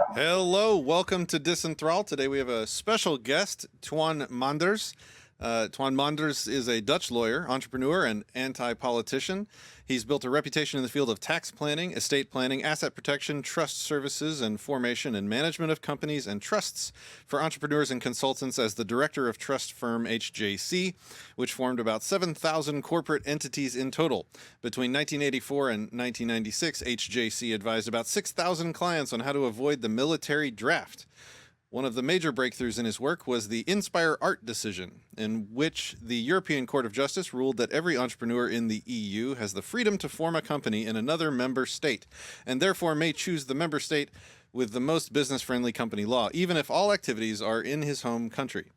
Hello, welcome to Disenthrall. Today we have a special guest, Toine Manders. Toine Manders is a Dutch lawyer, entrepreneur, and anti-politician. He's built a reputation in the field of tax planning, estate planning, asset protection, trust services, and formation and management of companies and trusts for entrepreneurs and consultants as the director of trust firm HJC, which formed about 7,000 corporate entities in total. Between 1984 and 1996, HJC advised about 6,000 clients on how to avoid the military draft. One of the major breakthroughs in his work was the Inspire Art decision, in which the European Court of Justice ruled that every entrepreneur in the EU has the freedom to form a company in another member state, and therefore may choose the member state with the most business-friendly company law, even if all activities are in his home country.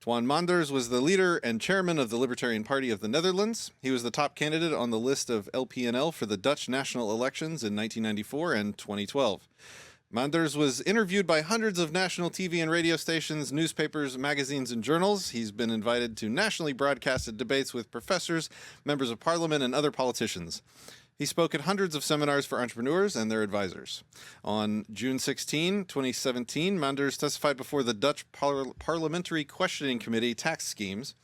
Toine Manders was the leader and chairman of the Libertarian Party of the Netherlands. He was the top candidate on the list of LPNL for the Dutch national elections in 1994 and 2012. Manders was interviewed by hundreds of national TV and radio stations, newspapers, magazines, and journals. He's been invited to nationally broadcasted debates with professors, members of parliament, and other politicians. He spoke at hundreds of seminars for entrepreneurs and their advisors. On June 16, 2017, Manders testified before the Dutch Parliamentary Questioning Committee Tax Schemes.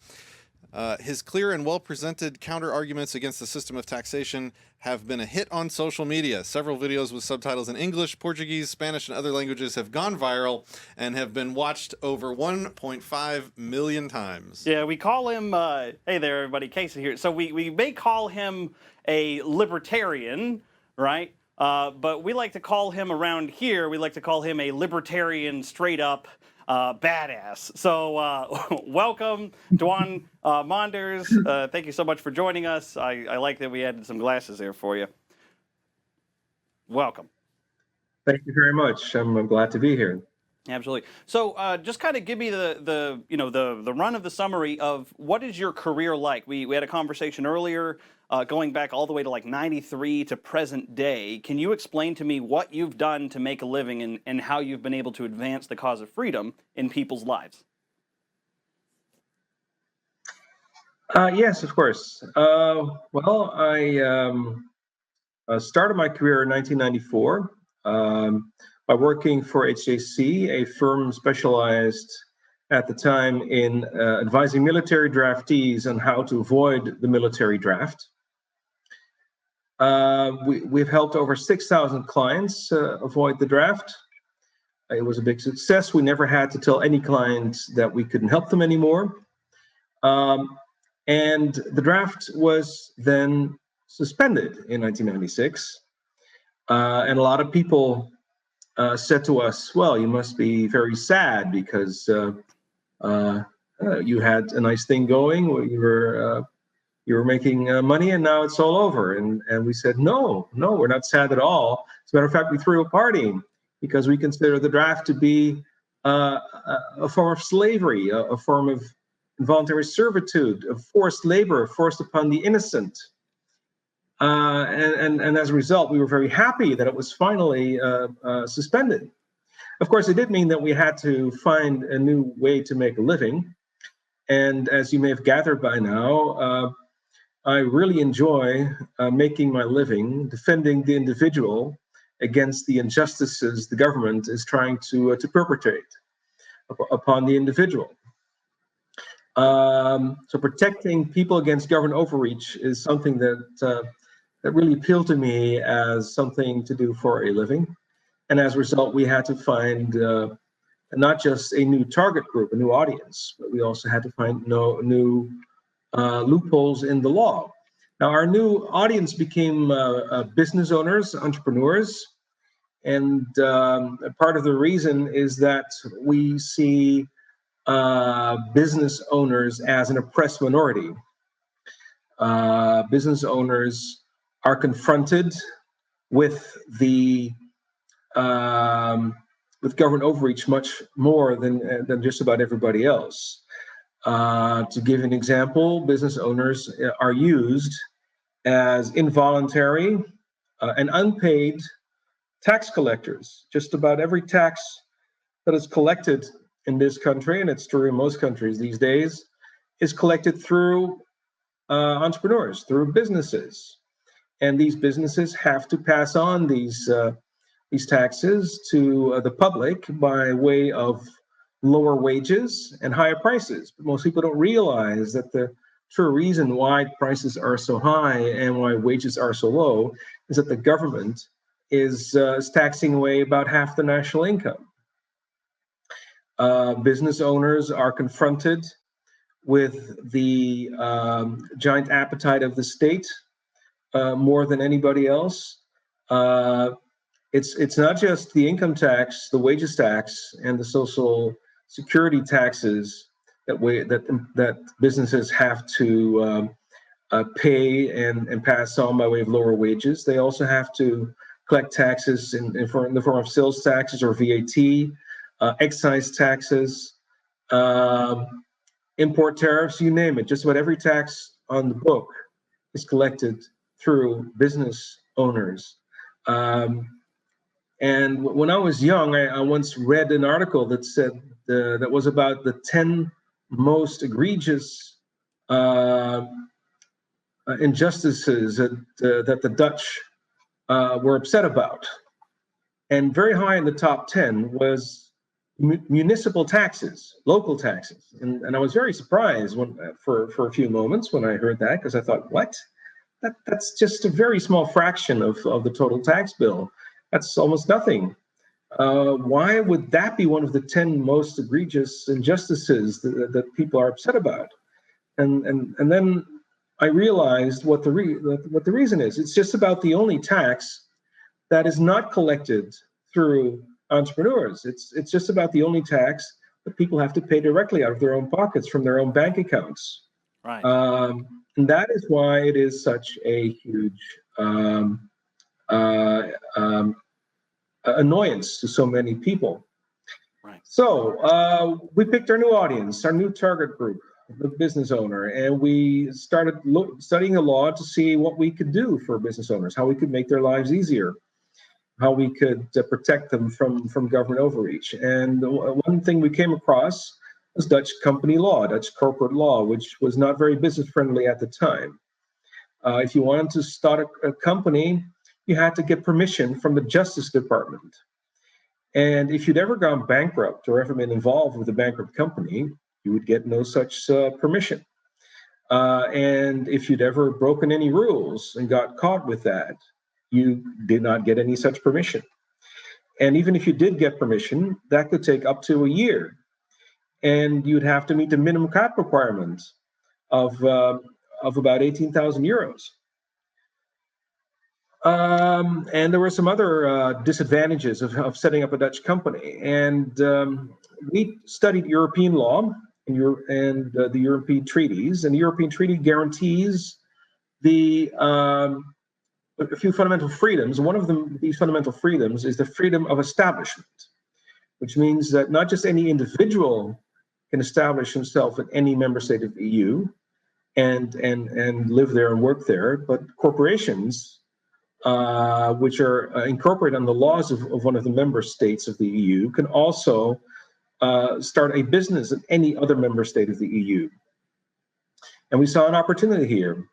His clear and well-presented counter-arguments against the system of taxation have been a hit on social media. Several videos with subtitles in English, Portuguese, Spanish, and other languages have gone viral and have been watched over 1.5 million times. Yeah, we call him, hey there, everybody, Casey here. So we may call him a libertarian, right? But we like to call him around here, we like to call him a libertarian straight up badass. So welcome, Toine Manders. Thank you so much for joining us. I like that we added some glasses there for you. Welcome. Thank you very much. I'm glad to be here. Absolutely. So just kind of give me the run of the summary of what is your career like. We had a conversation earlier going back all the way to like 93 to present day. Can you explain to me what you've done to make a living and how you've been able to advance the cause of freedom in people's lives? Yes, of course. Well, I started my career in 1994 by working for HJC, a firm specialized at the time in advising military draftees on how to avoid the military draft. We've helped over 6,000 clients avoid the draft. It was a big success. We never had to tell any client that we couldn't help them anymore. And the draft was then suspended in 1996. And a lot of people said to us, well, you must be very sad because you had a nice thing going, you were making money, and now it's all over. And we said, no, we're not sad at all. As a matter of fact, we threw a party because we consider the draft to be a form of slavery, a form of involuntary servitude, of forced labor, forced upon the innocent. And as a result, we were very happy that it was finally suspended. Of course, it did mean that we had to find a new way to make a living. And as you may have gathered by now, I really enjoy making my living defending the individual against the injustices the government is trying to perpetrate upon the individual. So protecting people against government overreach is something that really appealed to me as something to do for a living. And as a result, we had to find not just a new target group, a new audience, but we also had to find new loopholes in the law. Now, our new audience became business owners, entrepreneurs. And part of the reason is that we see business owners as an oppressed minority. Business owners are confronted with with government overreach much more than just about everybody else. To give an example, business owners are used as involuntary and unpaid tax collectors. Just about every tax that is collected in this country, and it's true in most countries these days, is collected through entrepreneurs, through businesses. And these businesses have to pass on these these taxes to the public by way of lower wages and higher prices. But most people don't realize that the true reason why prices are so high and why wages are so low is that the government is taxing away about half the national income. Business owners are confronted with the giant appetite of the state more than anybody else. It's not just the income tax, the wages tax, and the social security taxes that businesses have to pay and pass on by way of lower wages. They also have to collect taxes in the form of sales taxes or VAT, excise taxes, import tariffs, you name it. Just about every tax on the book is collected through business owners. And when I was young, I once read an article that said that was about the 10 most egregious injustices that the Dutch were upset about. And very high in the top 10 was municipal taxes, local taxes. And I was very surprised for a few moments when I heard that, because I thought, what? That's just a very small fraction of the total tax bill. That's almost nothing. Why would that be one of the 10 most egregious injustices that people are upset about? And then I realized what the reason is. It's just about the only tax that is not collected through entrepreneurs. It's just about the only tax that people have to pay directly out of their own pockets from their own bank accounts. Right. And that is why it is such a huge annoyance to so many people. Right. So we picked our new audience, our new target group, the business owner, and we started studying the law to see what we could do for business owners, how we could make their lives easier, how we could protect them from government overreach. And one thing we came across was Dutch company law, Dutch corporate law, which was not very business friendly at the time. If you wanted to start a company, you had to get permission from the Justice Department. And if you'd ever gone bankrupt or ever been involved with a bankrupt company, you would get no such permission. And if you'd ever broken any rules and got caught with that, you did not get any such permission. And even if you did get permission, that could take up to a year. And you'd have to meet the minimum cap requirement of about 18,000 euros. And there were some other disadvantages of setting up a Dutch company. And we studied European law and the European treaties. And the European treaty guarantees a few fundamental freedoms. One of these fundamental freedoms is the freedom of establishment, which means that not just any individual can establish himself in any member state of the EU and live there and work there, but corporations, which are incorporated on the laws of one of the member states of the EU, can also start a business in any other member state of the EU. And we saw an opportunity here.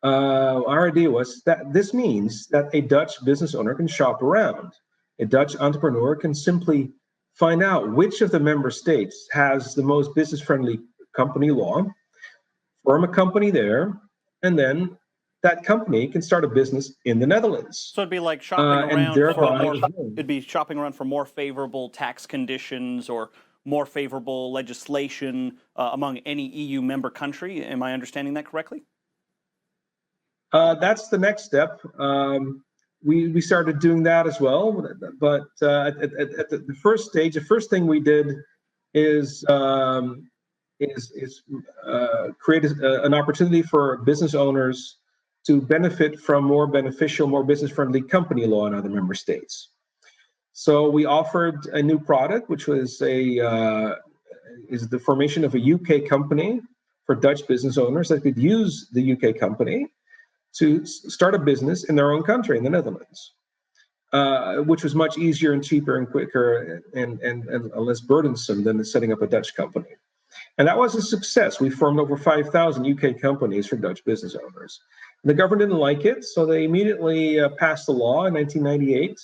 Our idea was that this means that a Dutch business owner can shop around. A Dutch entrepreneur can simply find out which of the member states has the most business-friendly company law, form a company there, and then that company can start a business in the Netherlands. So it'd be like shopping around for more favorable tax conditions or more favorable legislation among any EU member country. Am I understanding that correctly? That's the next step. We started doing that as well, but at the first stage, the first thing we did is create an opportunity for business owners to benefit from more beneficial, more business-friendly company law in other member states. So we offered a new product, which was is the formation of a UK company for Dutch business owners that could use the UK company to start a business in their own country, in the Netherlands, which was much easier and cheaper and quicker and less burdensome than setting up a Dutch company. And that was a success. We formed over 5,000 UK companies for Dutch business owners. The government didn't like it, so they immediately passed a law in 1998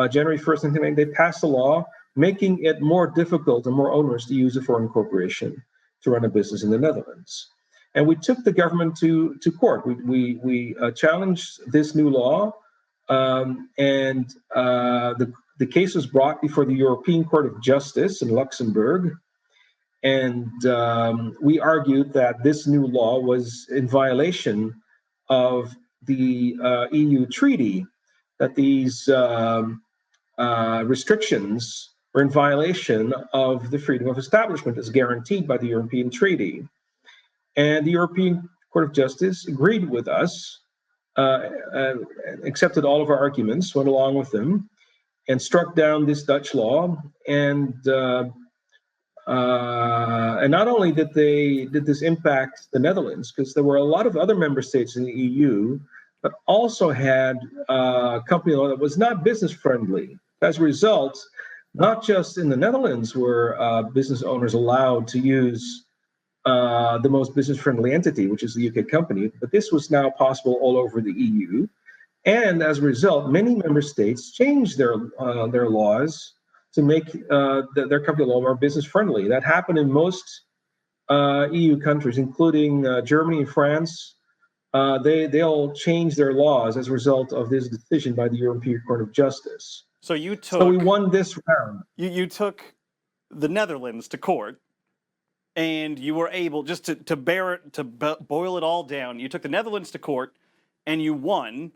January 1st, 1990, they passed a law making it more difficult and more onerous to use a foreign corporation to run a business in the Netherlands. And we took the government to court. We challenged this new law, and the case was brought before the European Court of Justice in Luxembourg. And we argued that this new law was in violation of the EU treaty, that these restrictions were in violation of the freedom of establishment as guaranteed by the European treaty. And the European Court of Justice agreed with us, accepted all of our arguments, went along with them, and struck down this Dutch law. And not only did this impact the Netherlands, because there were a lot of other member states in the EU that also had company law that was not business friendly. As a result, not just in the Netherlands were business owners allowed to use the most business-friendly entity, which is the UK company, but this was now possible all over the EU. And as a result, many member states changed their laws to make their company law more business-friendly. That happened in most EU countries, including Germany and France. They all changed their laws as a result of this decision by the European Court of Justice. So we won this round. You took the Netherlands to court, and you were able, just to boil it all down, you took the Netherlands to court, and you won.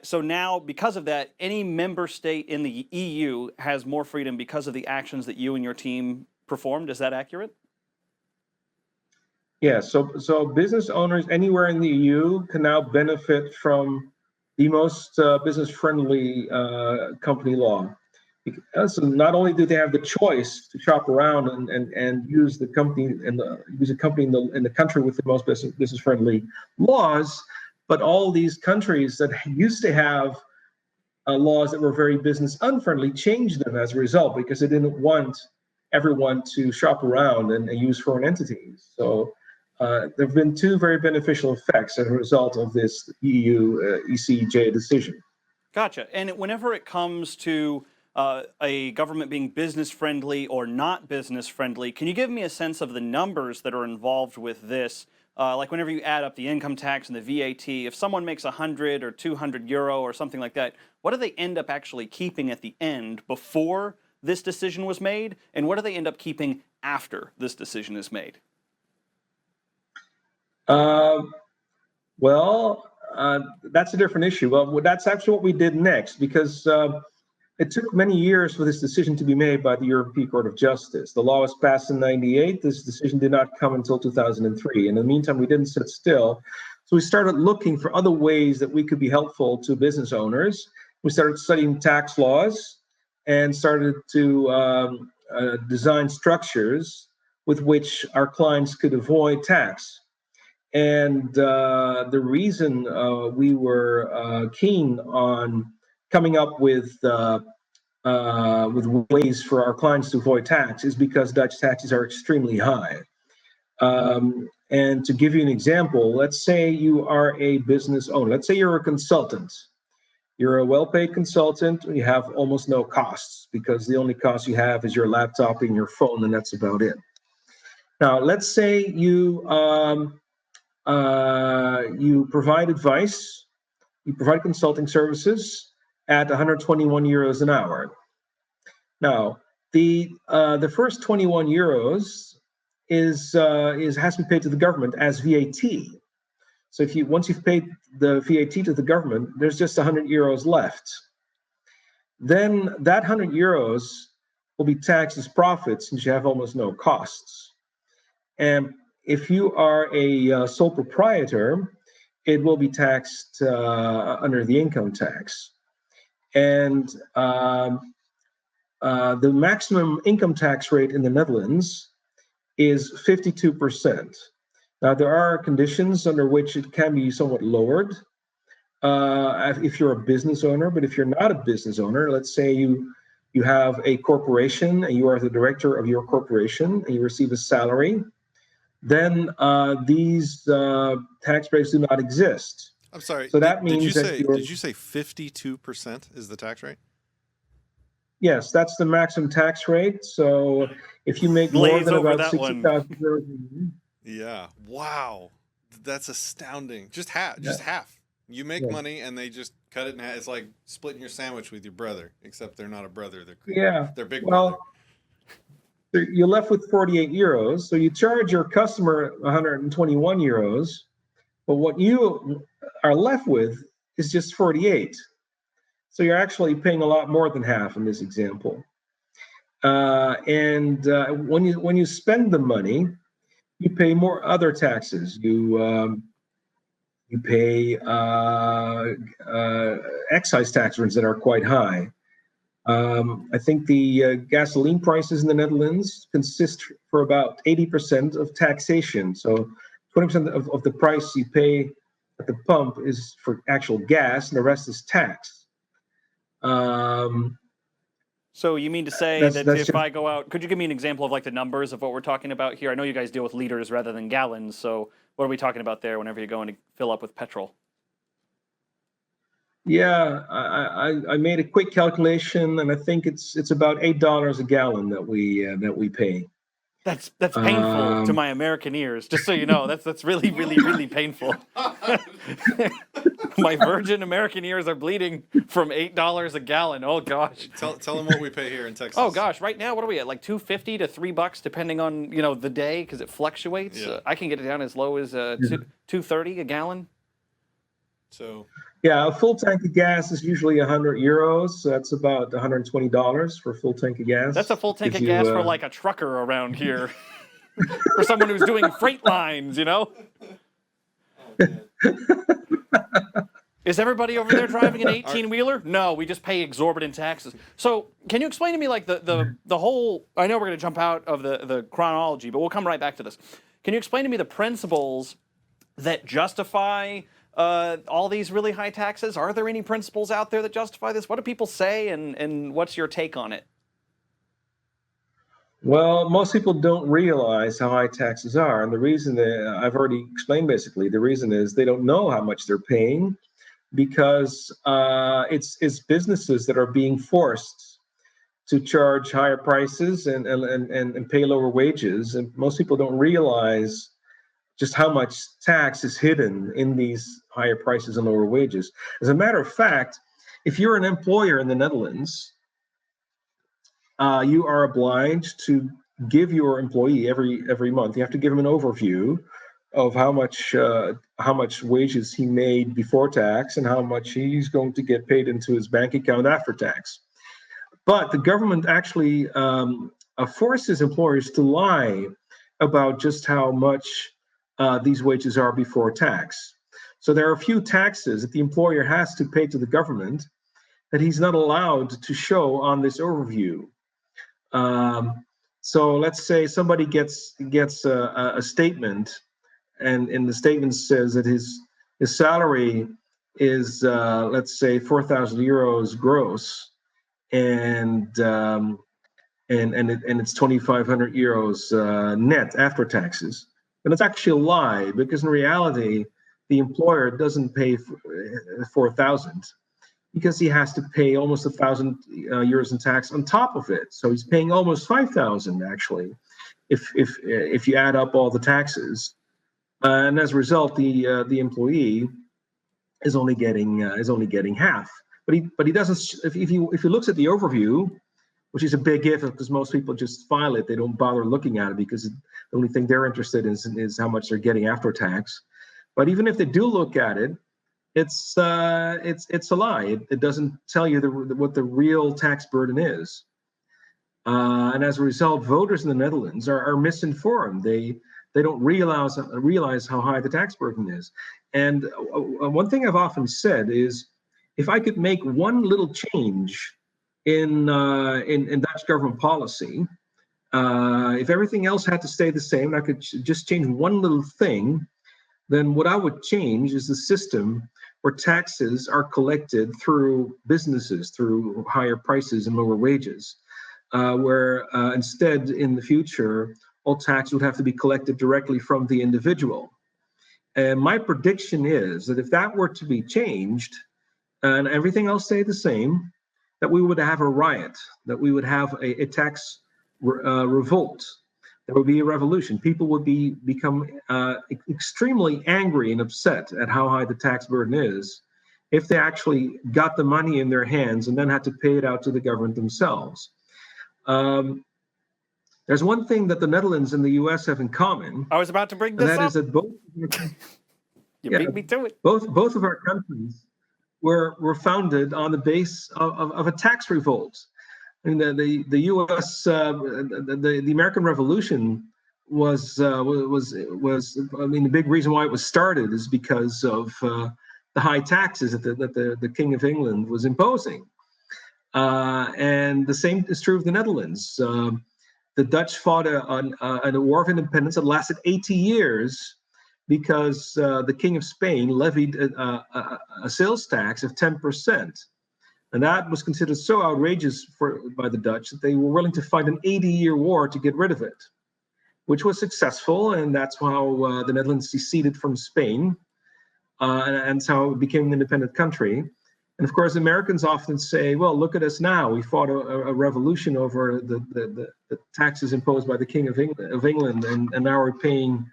So now, because of that, any member state in the EU has more freedom because of the actions that you and your team performed. Is that accurate? Yeah, so business owners anywhere in the EU can now benefit from the most business-friendly company law. So not only do they have the choice to shop around and use the company use a company in the country with the most business-friendly laws, but all these countries that used to have laws that were very business unfriendly changed them as a result, because they didn't want everyone to shop around and use foreign entities. So there have been two very beneficial effects as a result of this EU ECJ decision. Gotcha. And whenever it comes to a government being business-friendly or not business-friendly, can you give me a sense of the numbers that are involved with this? Like whenever you add up the income tax and the VAT, if someone makes 100 or 200 euro or something like that, what do they end up actually keeping at the end before this decision was made? And what do they end up keeping after this decision is made? That's a different issue. Well, that's actually what we did next, because it took many years for this decision to be made by the European Court of Justice. The law was passed in '98. This decision did not come until 2003. In the meantime, we didn't sit still. So we started looking for other ways that we could be helpful to business owners. We started studying tax laws and started to design structures with which our clients could avoid tax. And the reason we were keen on coming up with ways for our clients to avoid tax is because Dutch taxes are extremely high. And to give you an example, let's say you are a business owner. Let's say you're a consultant. You're a well-paid consultant. You have almost no costs, because the only cost you have is your laptop and your phone, and that's about it. Now, let's say you provide advice, you provide consulting services at 121 euros an hour. Now, the first 21 euros has to be paid to the government as VAT. So once you've paid the VAT to the government, there's just 100 euros left. Then that 100 euros will be taxed as profits, since you have almost no costs. And if you are a sole proprietor, it will be taxed under the income tax. And the maximum income tax rate in the Netherlands is 52%. Now, there are conditions under which it can be somewhat lowered if you're a business owner. But if you're not a business owner, let's say you have a corporation and you are the director of your corporation and you receive a salary, then these tax breaks do not exist. I'm sorry. So that means did you say 52% is the tax rate? Yes, that's the maximum tax rate. So if you make more Glaze than over about that one. 60,000 euros a year, Yeah. Wow. That's astounding. Just half. Just half. You make yeah, money, and they just cut it in half. It's like splitting your sandwich with your brother, except they're not a brother. yeah. They're big brother. Well, you're left with 48 euros. So you charge your customer 121 euros, but what you are left with is just 48. So you're actually paying a lot more than half in this example. And when you spend the money, you pay more other taxes. You pay excise taxes that are quite high. I think the gasoline prices in the Netherlands consist for about 80% of taxation. So 20% of the price you pay at the pump is for actual gas, and the rest is tax. So you mean to say That's that that's if just I go out, could you give me an example of like the numbers of what we're talking about here? I know you guys deal with liters rather than gallons, so what are we talking about there whenever you're going to fill up with petrol? yeah. I made a quick calculation, and I think it's about $8 a gallon that we pay. That's painful to Um, my American ears, just so you know. That's really, really, really painful. My virgin American ears are bleeding from $8 a gallon. Oh gosh. Tell them what we pay here in Texas. Oh gosh, right now what are we at? Like $2.50 to $3, depending on the day, because it fluctuates. Yeah. I can get it down as low as $2.30 a gallon. So yeah, a full tank of gas is usually 100 euros. So that's about $120 for a full tank of gas. That's a full tank Gives of gas you, for like a trucker around here, for someone who's doing freight lines. Is everybody over there driving an 18-wheeler? No, we just pay exorbitant taxes. So can you explain to me like the whole, I know we're going to jump out of the chronology, but we'll come right back to this. Can you explain to me the principles that justify all these really high taxes? Are there any principles out there that justify this? What do people say, and what's your take on it? well, most people don't realize how high taxes are. And the reason that I've already explained basically, the reason is they don't know how much they're paying because it's businesses that are being forced to charge higher prices and pay lower wages. And most people don't realize just how much tax is hidden in these higher prices and lower wages. As a matter of fact, if you're an employer in the Netherlands, you are obliged to give your employee every month. You have to give him an overview of how much wages he made before tax and how much he's going to get paid into his bank account after tax. But the government actually forces employers to lie about just how much these wages are before tax. So there are a few taxes that the employer has to pay to the government that he's not allowed to show on this overview. So let's say somebody gets a statement, and in the statement says that his salary is let's say 4,000 euros gross, and it's 2,500 euros net after taxes. And it's actually a lie because in reality, the employer doesn't pay 4,000 because he has to pay almost 1,000 euros in tax on top of it. So he's paying almost 5,000 actually, if you add up all the taxes. And as a result, the employee is only getting half. But he doesn't. If he looks at the overview, which is a big if because most people just file it, they don't bother looking at it because the only thing they're interested in is how much they're getting after tax. But even if they do look at it, it's a lie. It doesn't tell you what the real tax burden is. And as a result, voters in the Netherlands are misinformed. They don't realize how high the tax burden is. And one thing I've often said is, if I could make one little change in Dutch government policy, if everything else had to stay the same, I could just change one little thing, then what I would change is the system where taxes are collected through businesses, through higher prices and lower wages, where instead in the future, all tax would have to be collected directly from the individual. And my prediction is that if that were to be changed and everything else stayed the same, that we would have a riot, that we would have a tax revolt. There would be a revolution. People would become extremely angry and upset at how high the tax burden is if they actually got the money in their hands and then had to pay it out to the government themselves. There's one thing that the Netherlands and the US have in common. I was about to bring and this that up. is that both You beat me to it. both of our countries were founded on the base of a tax revolt. I mean, the U.S. The American Revolution was I mean, the big reason why it was started is because of the high taxes that the King of England was imposing, and the same is true of the Netherlands. The Dutch fought a war of independence that lasted 80 years because the King of Spain levied a sales tax of 10%. And that was considered so outrageous by the Dutch that they were willing to fight an 80-year war to get rid of it, which was successful. And that's how the Netherlands seceded from Spain. And that's how it became an independent country. And of course, Americans often say, well, look at us now. We fought a revolution over the taxes imposed by the King of England. And now we're paying,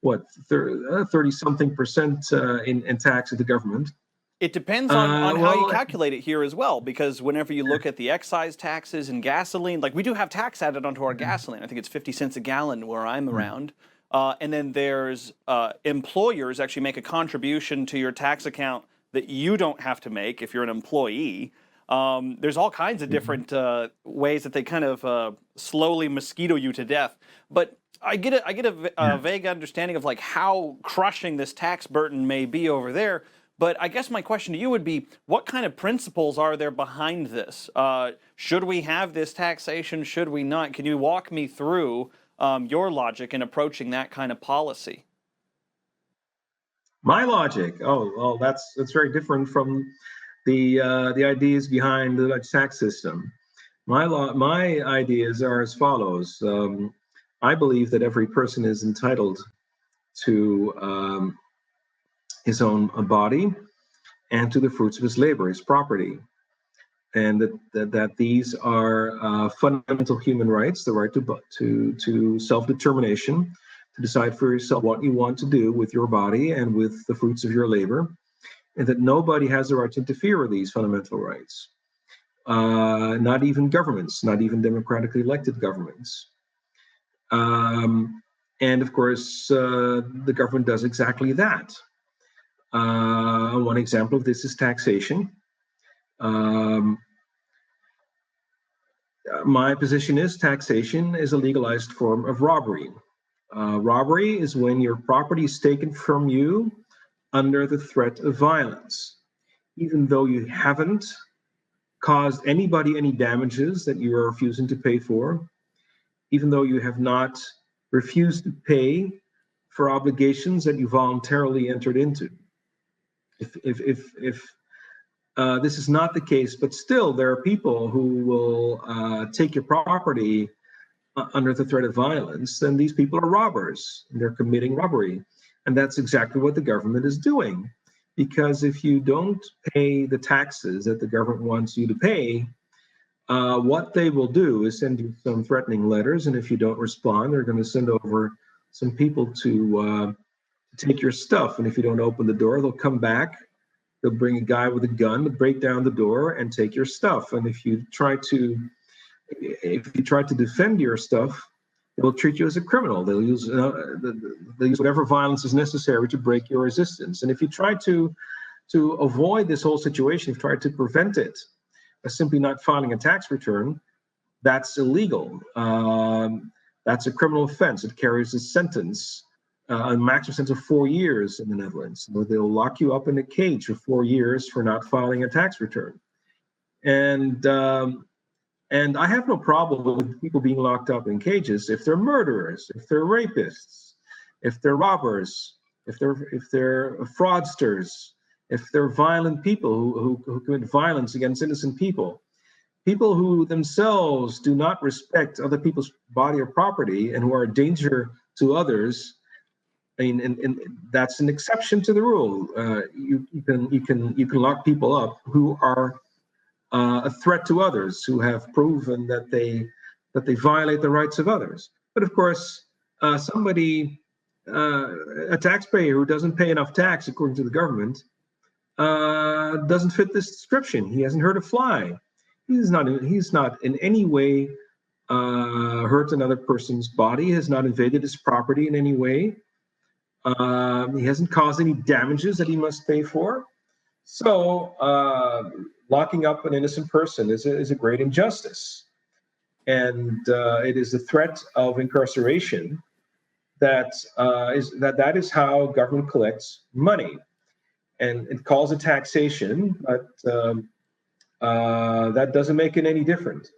what, 30-something% in tax to the government. It depends on how you calculate it here as well, because whenever you look at the excise taxes and gasoline, like we do have tax added onto our gasoline. I think it's 50 cents a gallon where I'm around. And then there's employers actually make a contribution to your tax account that you don't have to make if you're an employee. There's all kinds of different ways that they kind of slowly mosquito you to death. But I get a vague understanding of like how crushing this tax burden may be over there. But I guess my question to you would be, what kind of principles are there behind this? Should we have this taxation? Should we not? Can you walk me through your logic in approaching that kind of policy? My logic? Oh, well, that's very different from the ideas behind the Dutch tax system. My ideas are as follows. I believe that every person is entitled to his own body and to the fruits of his labor, his property, and that these are fundamental human rights: the right to self-determination, to decide for yourself what you want to do with your body and with the fruits of your labor, and that nobody has the right to interfere with these fundamental rights, not even governments, not even democratically elected governments. And of course, the government does exactly that. One example of this is taxation. My position is taxation is a legalized form of robbery. Robbery is when your property is taken from you under the threat of violence, even though you haven't caused anybody any damages that you are refusing to pay for, even though you have not refused to pay for obligations that you voluntarily entered into. If this is not the case, but still there are people who will take your property under the threat of violence, then these people are robbers. They're committing robbery. And that's exactly what the government is doing. Because if you don't pay the taxes that the government wants you to pay, what they will do is send you some threatening letters. And if you don't respond, they're going to send over some people to take your stuff. And if you don't open the door, they'll come back. They'll bring a guy with a gun to break down the door and take your stuff. And if you try to defend your stuff, they'll treat you as a criminal. They'll use whatever violence is necessary to break your resistance. And if you try to avoid this whole situation, if you try to prevent it by simply not filing a tax return, that's illegal. That's a criminal offense. It carries a sentence, a maximum sentence of 4 years in the Netherlands. They'll lock you up in a cage for 4 years for not filing a tax return. And I have no problem with people being locked up in cages if they're murderers, if they're rapists, if they're robbers, if they're fraudsters, if they're violent people who commit violence against innocent people. People who themselves do not respect other people's body or property and who are a danger to others. I mean, and that's an exception to the rule. You can lock people up who are a threat to others who have proven that they violate the rights of others. But of course, a taxpayer who doesn't pay enough tax according to the government doesn't fit this description. He hasn't hurt a fly. He's not in any way hurt another person's body. He has not invaded his property in any way. He hasn't caused any damages that he must pay for. So locking up an innocent person is a great injustice. And it is the threat of incarceration that is how government collects money. And it calls it taxation, but that doesn't make it any different.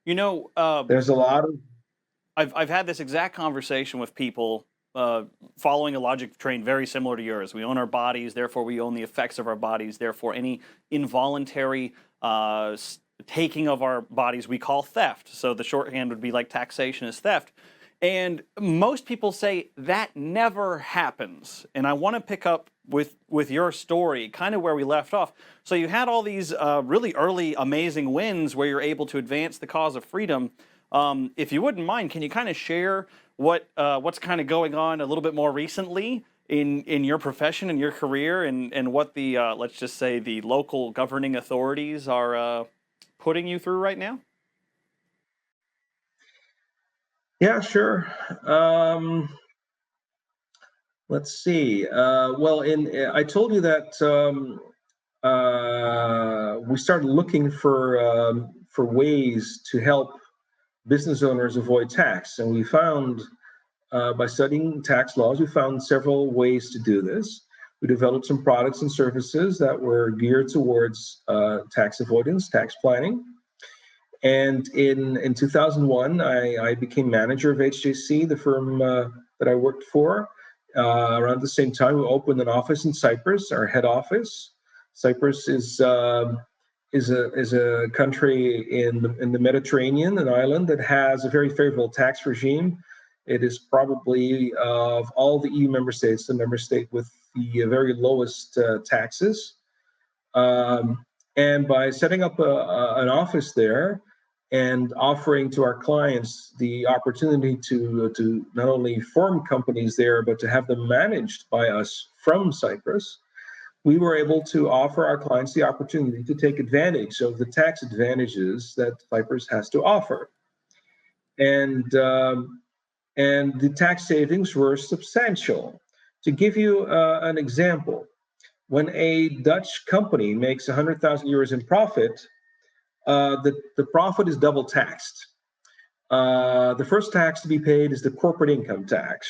There's a lot of... I've had this exact conversation with people following a logic train very similar to yours. We own our bodies, therefore we own the effects of our bodies. Therefore, any involuntary taking of our bodies we call theft. So the shorthand would be like taxation is theft. And most people say that never happens. And I want to pick up with your story, kind of where we left off. So you had all these really early amazing wins where you're able to advance the cause of freedom. If you wouldn't mind, can you kind of share what's kind of going on a little bit more recently in your profession and your career, and what the let's just say the local governing authorities are putting you through right now? Yeah, sure. Let's see. I told you that we started looking for ways to help business owners avoid tax, and we found by studying tax laws, we found several ways to do this. We developed some products and services that were geared towards tax avoidance, tax planning. And in 2001, I became manager of HJC, the firm that I worked for. Around the same time, we opened an office in Cyprus, our head office. Cyprus is a country in the Mediterranean, an island that has a very favorable tax regime. It is probably of all the EU member states, the member state with the very lowest taxes. And by setting up an office there and offering to our clients the opportunity to not only form companies there, but to have them managed by us from Cyprus, we were able to offer our clients the opportunity to take advantage of the tax advantages that Cyprus has to offer. And the tax savings were substantial. To give you an example, when a Dutch company makes 100,000 euros in profit, the profit is double taxed. The first tax to be paid is the corporate income tax,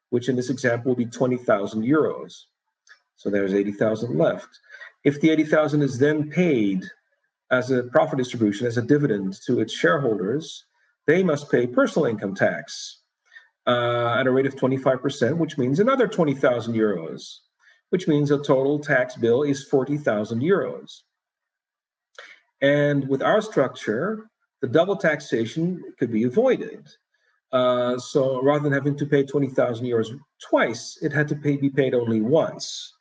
which in this example will be 20,000 euros. So there's 80,000 left. If the 80,000 is then paid as a profit distribution, as a dividend to its shareholders, they must pay personal income tax at a rate of 25%, which means another 20,000 euros, which means a total tax bill is 40,000 euros. And with our structure, the double taxation could be avoided. So rather than having to pay 20,000 euros twice, it had to be paid only once.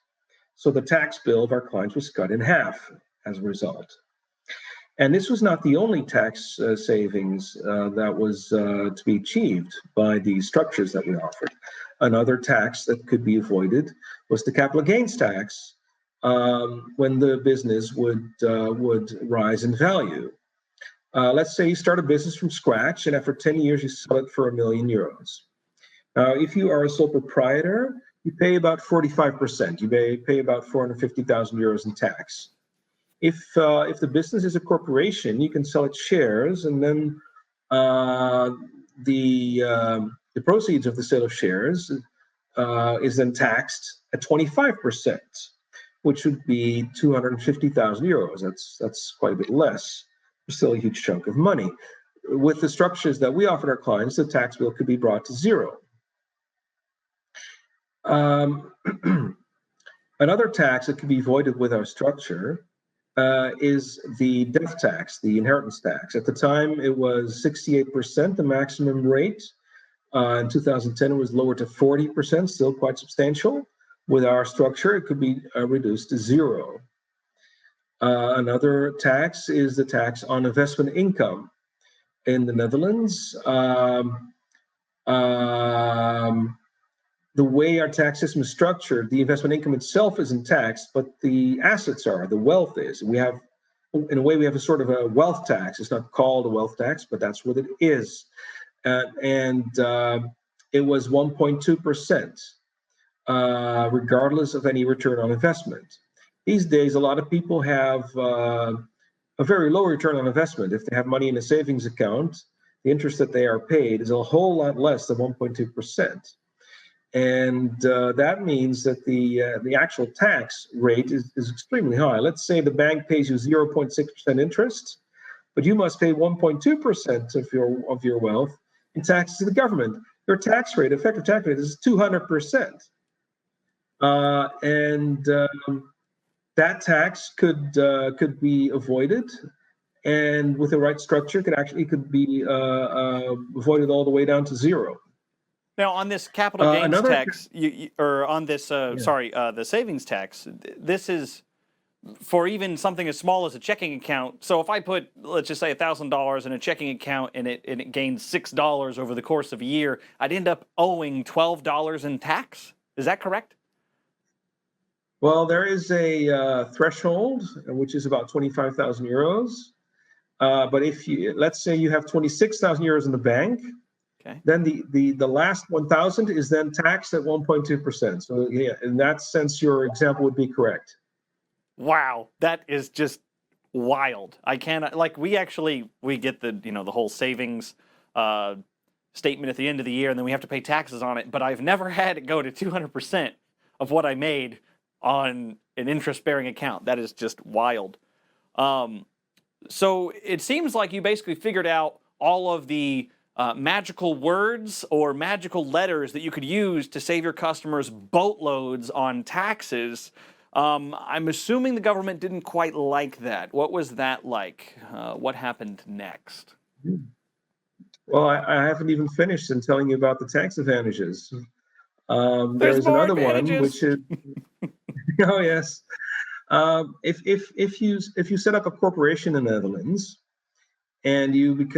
So the tax bill of our clients was cut in half as a result. And this was not the only tax savings that was to be achieved by the structures that we offered. Another tax that could be avoided was the capital gains tax when the business would rise in value. Let's say you start a business from scratch, and after 10 years, you sell it for €1 million. Now, if you are a sole proprietor, you pay about 45%. You may pay about 450,000 euros in tax. If the business is a corporation, you can sell its shares, and then the proceeds of the sale of shares is then taxed at 25%, which would be 250,000 euros. That's quite a bit less. Still a huge chunk of money. With the structures that we offered our clients, the tax bill could be brought to zero. Another tax that could be avoided with our structure is the death tax, the inheritance tax. At the time, it was 68%, the maximum rate. In 2010, it was lowered to 40%, still quite substantial. With our structure, it could be reduced to zero. Another tax is the tax on investment income. In the Netherlands, the way our tax system is structured, the investment income itself isn't taxed, but the assets are, the wealth is. We have, in a way, we have a sort of a wealth tax. It's not called a wealth tax, but that's what it is. And it was 1.2%, regardless of any return on investment. These days, a lot of people have a very low return on investment. If they have money in a savings account, the interest that they are paid is a whole lot less than 1.2%. And that means that the actual tax rate is extremely high. Let's say the bank pays you 0.6% interest, but you must pay 1.2% of your wealth in taxes to the government. Your tax rate, effective tax rate, is 200%. That tax could be avoided, and with the right structure, could be avoided all the way down to zero. Now, on this capital gains tax, or on this, Yeah. the savings tax, this is for even something as small as a checking account. So if I put, let's just say, $1,000 in a checking account and it gains $6 over the course of a year, I'd end up owing $12 in tax. Is that correct? Well, there is a threshold, which is about 25,000 euros. But if let's say you have 26,000 euros in the bank, okay, then the last 1,000 is then taxed at 1.2%. So yeah, in that sense, your example would be correct. Wow, that is just wild. I cannot, like, we get the whole savings statement at the end of the year, and then we have to pay taxes on it. But I've never had it go to 200% of what I made on an interest-bearing account. That is just wild. So it seems like you basically figured out all of the magical words or magical letters that you could use to save your customers boatloads on taxes. I'm assuming the government didn't quite like that. What was that like? What happened next? Well, I haven't even finished in telling you about the tax advantages. There's There's more another advantages. one, which is oh yes. If you set up a corporation in the Netherlands and you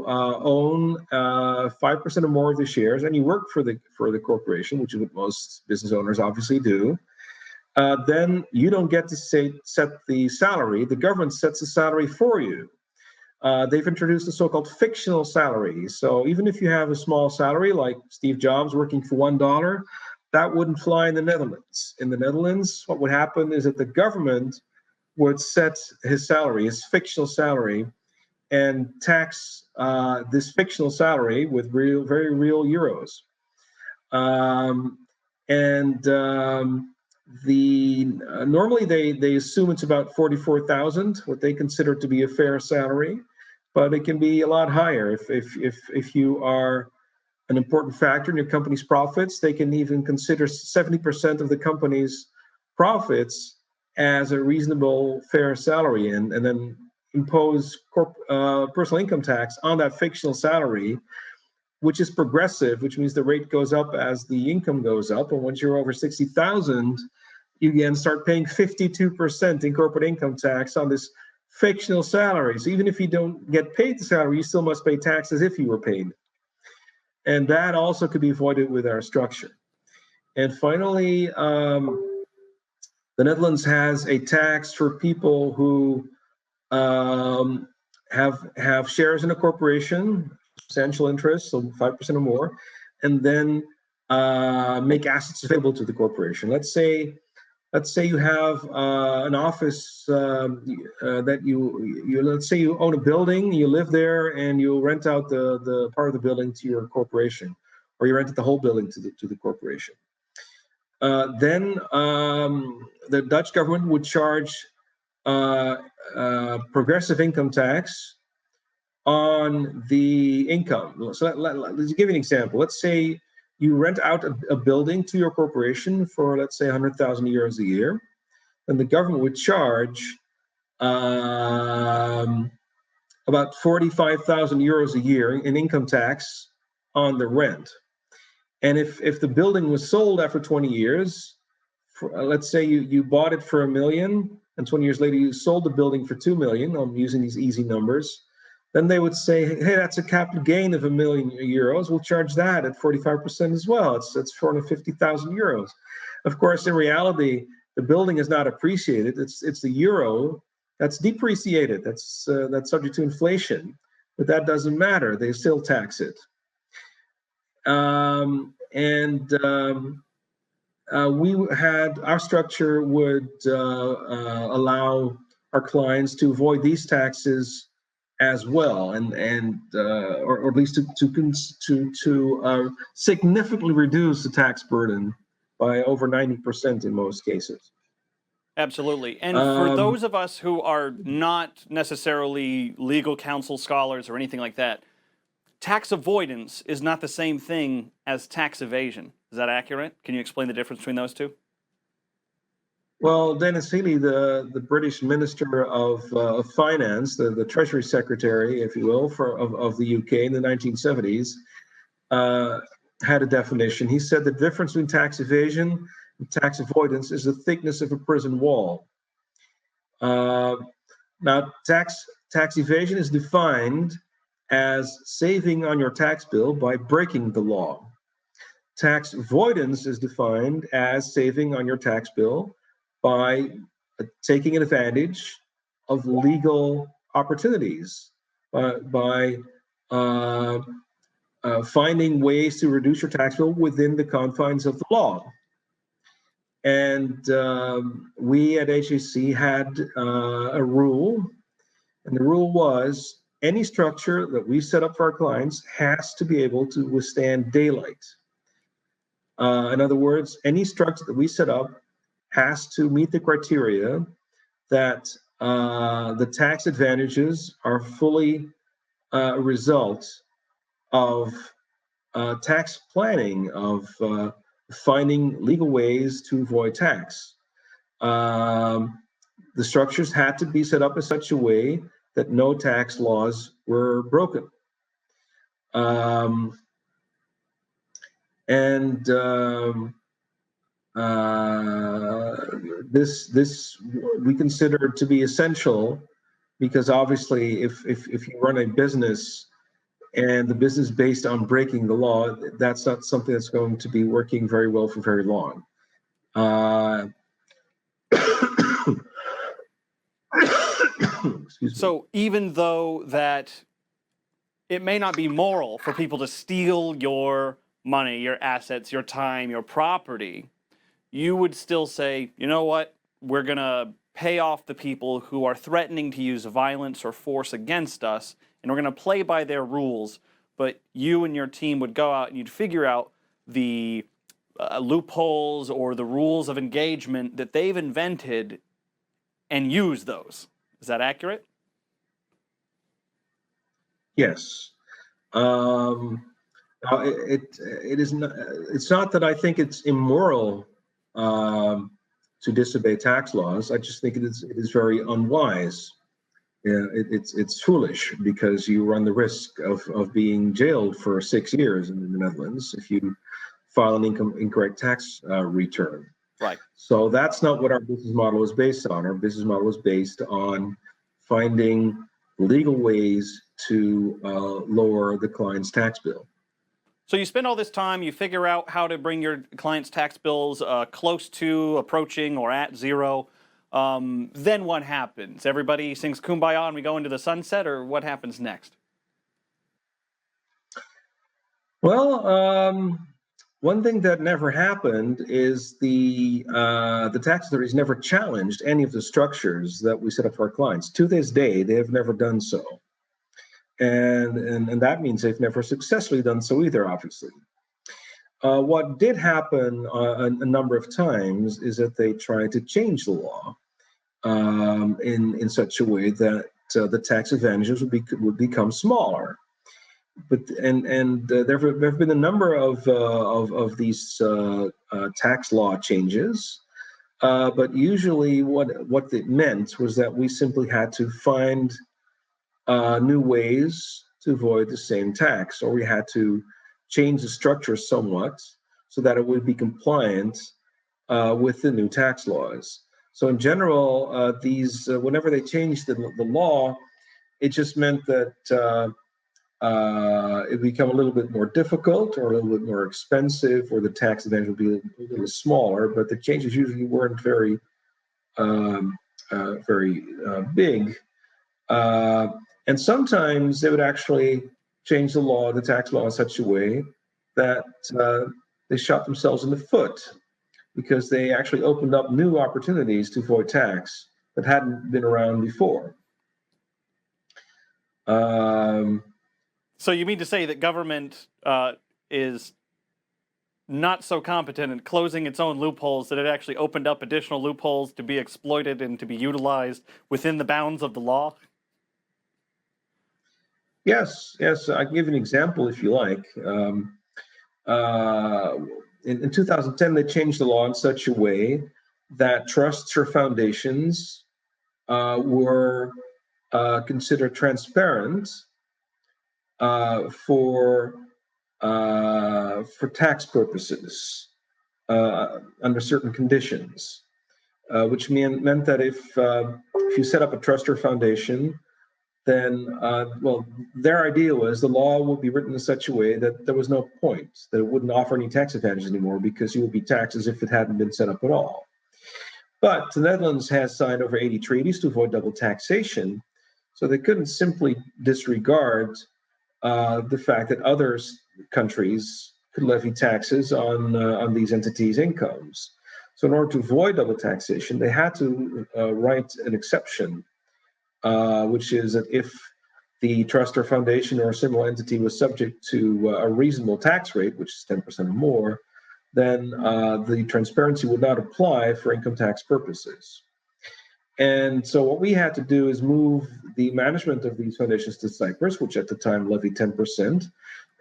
own 5% or more of the shares, and you work for the corporation, which is what most business owners obviously do, then you don't get to set the salary. The government sets the salary for you. They've introduced a so-called fictional salary. So even if you have a small salary, like Steve Jobs working for $1, that wouldn't fly in the Netherlands. In the Netherlands, what would happen is that the government would set his salary, his fictional salary, and tax this fictional salary with very real euros. Normally they assume it's about 44,000, what they consider to be a fair salary, but it can be a lot higher if you are an important factor in your company's profits. They can even consider 70% of the company's profits as a reasonable, fair salary, and then impose personal income tax on that fictional salary, which is progressive, which means the rate goes up as the income goes up. And once you're over 60,000, you again start paying 52% in corporate income tax on this fictional salary. So even if you don't get paid the salary, you still must pay tax as if you were paid. And that also could be avoided with our structure. And finally, the Netherlands has a tax for people who have shares in a corporation, substantial interest, so 5% or more, and then make assets available to the corporation. Let's say you have an office that let's say you own a building, you live there, and you rent out the part of the building to your corporation, or you rented the whole building to the corporation. Then the Dutch government would charge progressive income tax on the income. So let's give you an example. Let's say you rent out a building to your corporation for, let's say, 100,000 euros a year, and the government would charge about 45,000 euros a year in income tax on the rent. And if the building was sold after 20 years, let's say you bought it for $1 million, and 20 years later you sold the building for 2 million, I'm using these easy numbers, then they would say, hey, that's a capital gain of €1 million. We'll charge that at 45% as well. It's 450,000 euros. Of course, in reality, the building is not appreciated. It's the euro that's depreciated. That's subject to inflation, but that doesn't matter. They still tax it. Our structure would allow our clients to avoid these taxes as well, or at least to significantly reduce the tax burden by over 90% in most cases. Absolutely. And for those of us who are not necessarily legal counsel scholars or anything like that, tax avoidance is not the same thing as tax evasion. Is that accurate? Can you explain the difference between those two? Well, Dennis Healey, the British Minister of Finance, the Treasury Secretary, if you will, of the UK in the 1970s, had a definition. He said the difference between tax evasion and tax avoidance is the thickness of a prison wall. Now, tax evasion is defined as saving on your tax bill by breaking the law. Tax avoidance is defined as saving on your tax bill by taking advantage of legal opportunities, by finding ways to reduce your tax bill within the confines of the law. And we at HAC had a rule, and the rule was any structure that we set up for our clients has to be able to withstand daylight. In other words, any structure that we set up has to meet the criteria that the tax advantages are fully a result of tax planning, of finding legal ways to avoid tax. The structures had to be set up in such a way that no tax laws were broken. This we consider to be essential, because obviously if you run a business and the business based on breaking the law, that's not something that's going to be working very well for very long. So even though that it may not be moral for people to steal your money, your assets, your time, your property, you would still say, you know what, we're going to pay off the people who are threatening to use violence or force against us, and we're going to play by their rules, but you and your team would go out and you'd figure out the loopholes or the rules of engagement that they've invented and use those. Is that accurate? Yes. It is not. It's not that I think it's immoral to disobey tax laws. I just think it is very unwise. Yeah, it's foolish, because you run the risk of being jailed for 6 years in the Netherlands if you file an incorrect tax return. Right. So that's not what our business model is based on. Our business model is based on finding legal ways to lower the client's tax bill. So you spend all this time, you figure out how to bring your client's tax bills close to, approaching, or at zero. Then what happens? Everybody sings Kumbaya and we go into the sunset, or what happens next? Well, one thing that never happened is the tax authorities never challenged any of the structures that we set up for our clients. To this day, they have never done so. And that means they've never successfully done so either, obviously. What did happen a number of times is that they tried to change the law in such a way that the tax advantages would become smaller. But there have been a number of these tax law changes, but usually what it meant was that we simply had to find new ways to avoid the same tax, or we had to change the structure somewhat so that it would be compliant with the new tax laws. So in general, these whenever they changed the law, it just meant that it would become a little bit more difficult or a little bit more expensive, or the tax advantage would be a little smaller. But the changes usually weren't very big. And sometimes they would actually change the law, the tax law, in such a way that they shot themselves in the foot, because they actually opened up new opportunities to avoid tax that hadn't been around before. So you mean to say that government is not so competent in closing its own loopholes that it actually opened up additional loopholes to be exploited and to be utilized within the bounds of the law? Yes. I can give you an example if you like. In 2010, they changed the law in such a way that trusts or foundations were considered transparent for tax purposes under certain conditions, which meant that if you set up a trust or foundation, then, their idea was the law would be written in such a way that there was no point, that it wouldn't offer any tax advantages anymore, because you would be taxed as if it hadn't been set up at all. But the Netherlands has signed over 80 treaties to avoid double taxation, so they couldn't simply disregard the fact that other countries could levy taxes on these entities' incomes. So in order to avoid double taxation, they had to write an exception, which is that if the trust or foundation or a similar entity was subject to a reasonable tax rate, which is 10% or more, then the transparency would not apply for income tax purposes. And so what we had to do is move the management of these foundations to Cyprus, which at the time levied 10%.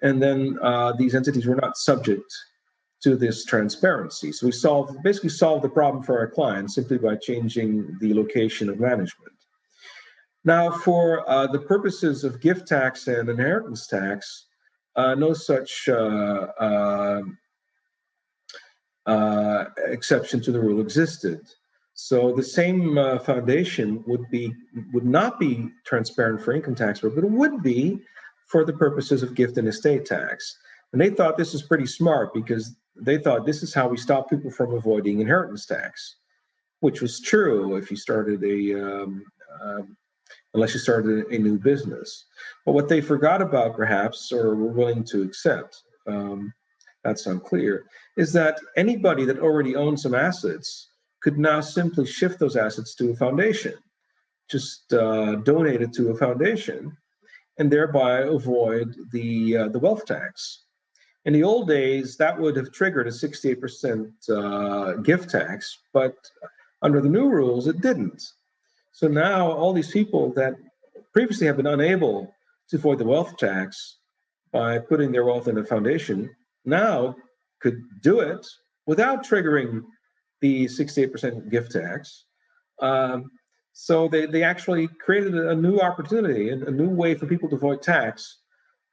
And then these entities were not subject to this transparency. So we basically solved the problem for our clients simply by changing the location of management. Now, for the purposes of gift tax and inheritance tax, no such exception to the rule existed. So the same foundation would not be transparent for income tax, but it would be for the purposes of gift and estate tax. And they thought this was pretty smart, because they thought this is how we stop people from avoiding inheritance tax, which was true if you started unless you started a new business. But what they forgot about, perhaps, or were willing to accept, that's unclear, is that anybody that already owns some assets could now simply shift those assets to a foundation, just donate it to a foundation, and thereby avoid the wealth tax. In the old days, that would have triggered a 68% gift tax, but under the new rules, it didn't. So now all these people that previously have been unable to avoid the wealth tax by putting their wealth in a foundation now could do it without triggering the 68% gift tax. So they actually created a new opportunity, a new way for people to avoid tax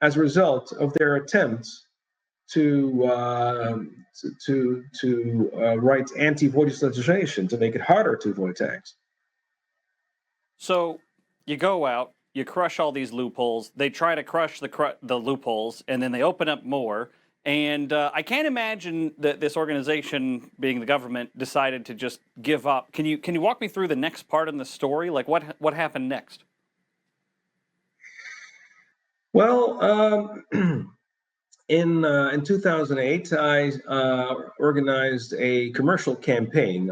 as a result of their attempt to write anti-avoidance legislation to make it harder to avoid tax. So you go out, you crush all these loopholes. They try to crush the loopholes, and then they open up more. And I can't imagine that this organization, being the government, decided to just give up. Can you walk me through the next part in the story? Like what happened next? Well, in 2008, I organized a commercial campaign.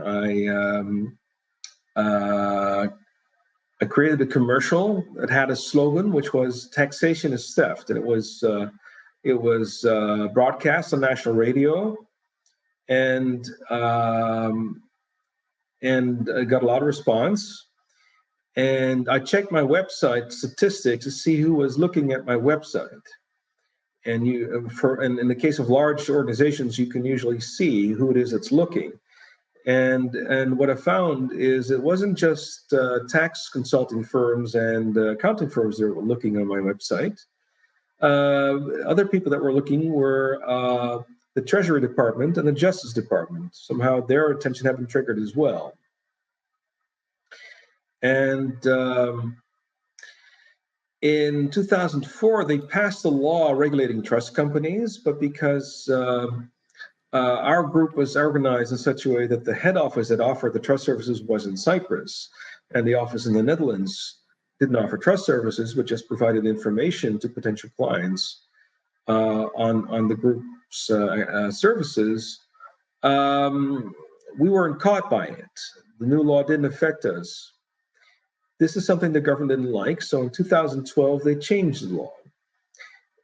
I created a commercial that had a slogan, which was "Taxation is theft," and it was broadcast on national radio, and I got a lot of response. And I checked my website statistics to see who was looking at my website. And in the case of large organizations, you can usually see who it is that's looking. And what I found is it wasn't just tax consulting firms and accounting firms that were looking on my website. Other people that were looking were the Treasury Department and the Justice Department. Somehow their attention had been triggered as well. And in 2004, they passed a law regulating trust companies, but because our group was organized in such a way that the head office that offered the trust services was in Cyprus, and the office in the Netherlands didn't offer trust services, but just provided information to potential clients on the group's services. We weren't caught by it. The new law didn't affect us. This is something the government didn't like, so in 2012 they changed the law,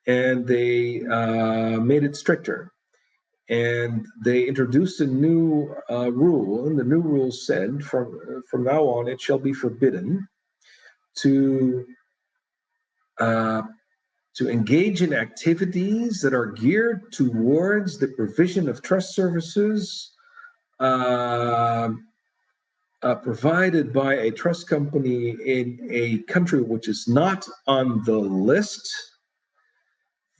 and they made it stricter. And they introduced a new rule, and the new rule said from now on it shall be forbidden to engage in activities that are geared towards the provision of trust services provided by a trust company in a country which is not on the list,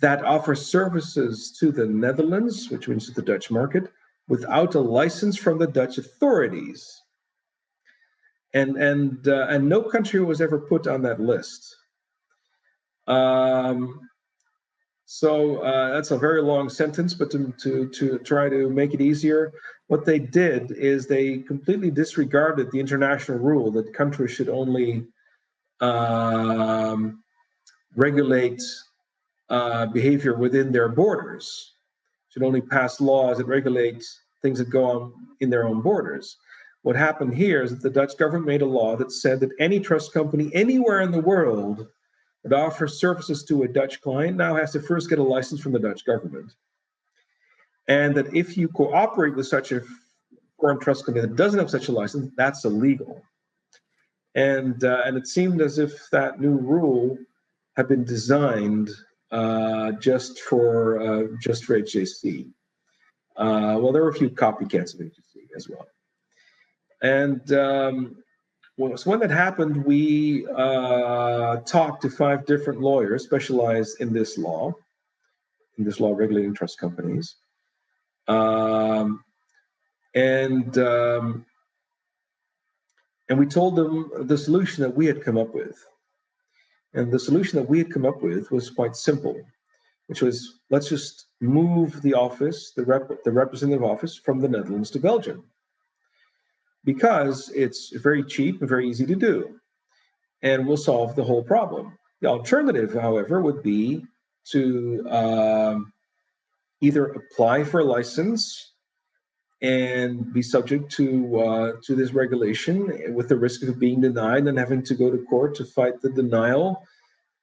that offers services to the Netherlands, which means to the Dutch market, without a license from the Dutch authorities. And no country was ever put on that list. So that's a very long sentence, but to try to make it easier, what they did is they completely disregarded the international rule that countries should only regulate behavior within their borders, should only pass laws that regulate things that go on in their own borders. What happened here is that the Dutch government made a law that said that any trust company anywhere in the world that offers services to a Dutch client now has to first get a license from the Dutch government. And that if you cooperate with such a foreign trust company that doesn't have such a license, that's illegal. And it seemed as if that new rule had been designed just for HJC. Well, there were a few copycats of HJC as well. And so when that happened, we talked to 5 different lawyers specialized in this law regulating trust companies. And we told them the solution that we had come up with. And the solution that we had come up with was quite simple, which was, let's just move the office, the representative office, from the Netherlands to Belgium, because it's very cheap and very easy to do, and we'll solve the whole problem. The alternative, however, would be to either apply for a license and be subject to this regulation with the risk of being denied and having to go to court to fight the denial,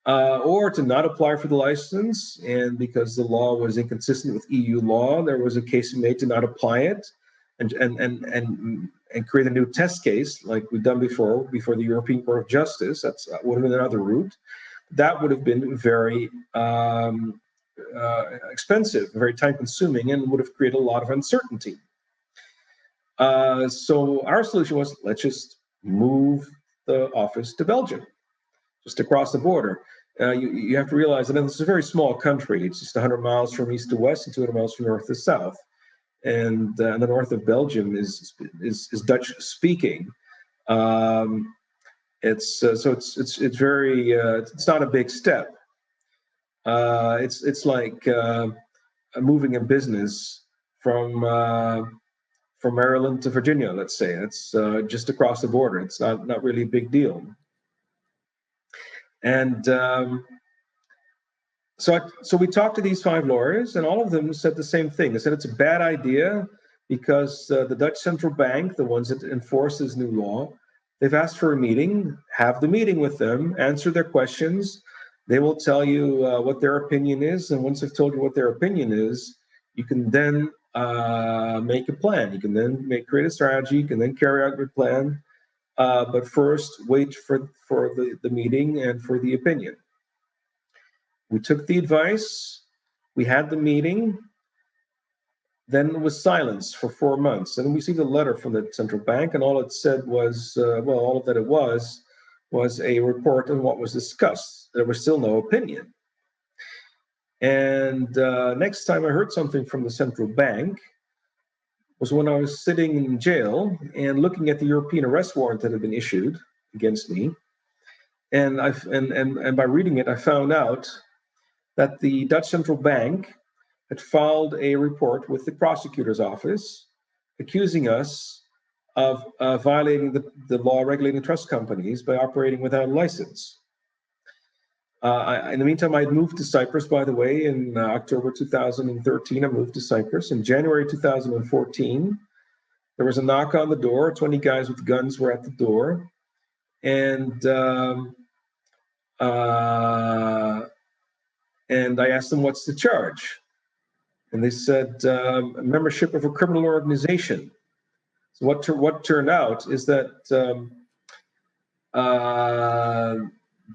or to not apply for the license, and because the law was inconsistent with EU law, there was a case made to not apply it and create a new test case like we've done before the European Court of Justice. That would have been another route. That would have been very expensive, very time-consuming, and would have created a lot of uncertainty. So our solution was, let's just move the office to Belgium, just across the border. You have to realize that this is a very small country. It's just 100 miles from east to west and 200 miles from north to south. And the north of Belgium is Dutch speaking. It's very it's not a big step. It's like moving a business from Maryland to Virginia, let's say. It's just across the border. It's not really a big deal. And so we talked to these 5 lawyers, and all of them said the same thing. They said it's a bad idea because the Dutch central bank, the ones that enforce this new law, they've asked for a meeting. Have the meeting with them, answer their questions. They will tell you what their opinion is, and once they've told you what their opinion is, you can then make a plan. You can then create a strategy. You can then carry out your plan. But first, wait for the meeting and for the opinion. We took the advice, we had the meeting, then it was silence for 4 months. And we received a letter from the central bank, and all it said was, all that it was a report on what was discussed. There was still no opinion. And next time I heard something from the central bank was when I was sitting in jail and looking at the European arrest warrant that had been issued against me. And by reading it, I found out that the Dutch Central Bank had filed a report with the prosecutor's office accusing us of violating the law regulating trust companies by operating without a license. In the meantime, I had moved to Cyprus, by the way, in October 2013. I moved to Cyprus. In January 2014, there was a knock on the door. 20 guys with guns were at the door. And I asked them, what's the charge? And they said, membership of a criminal organization. So what turned out is that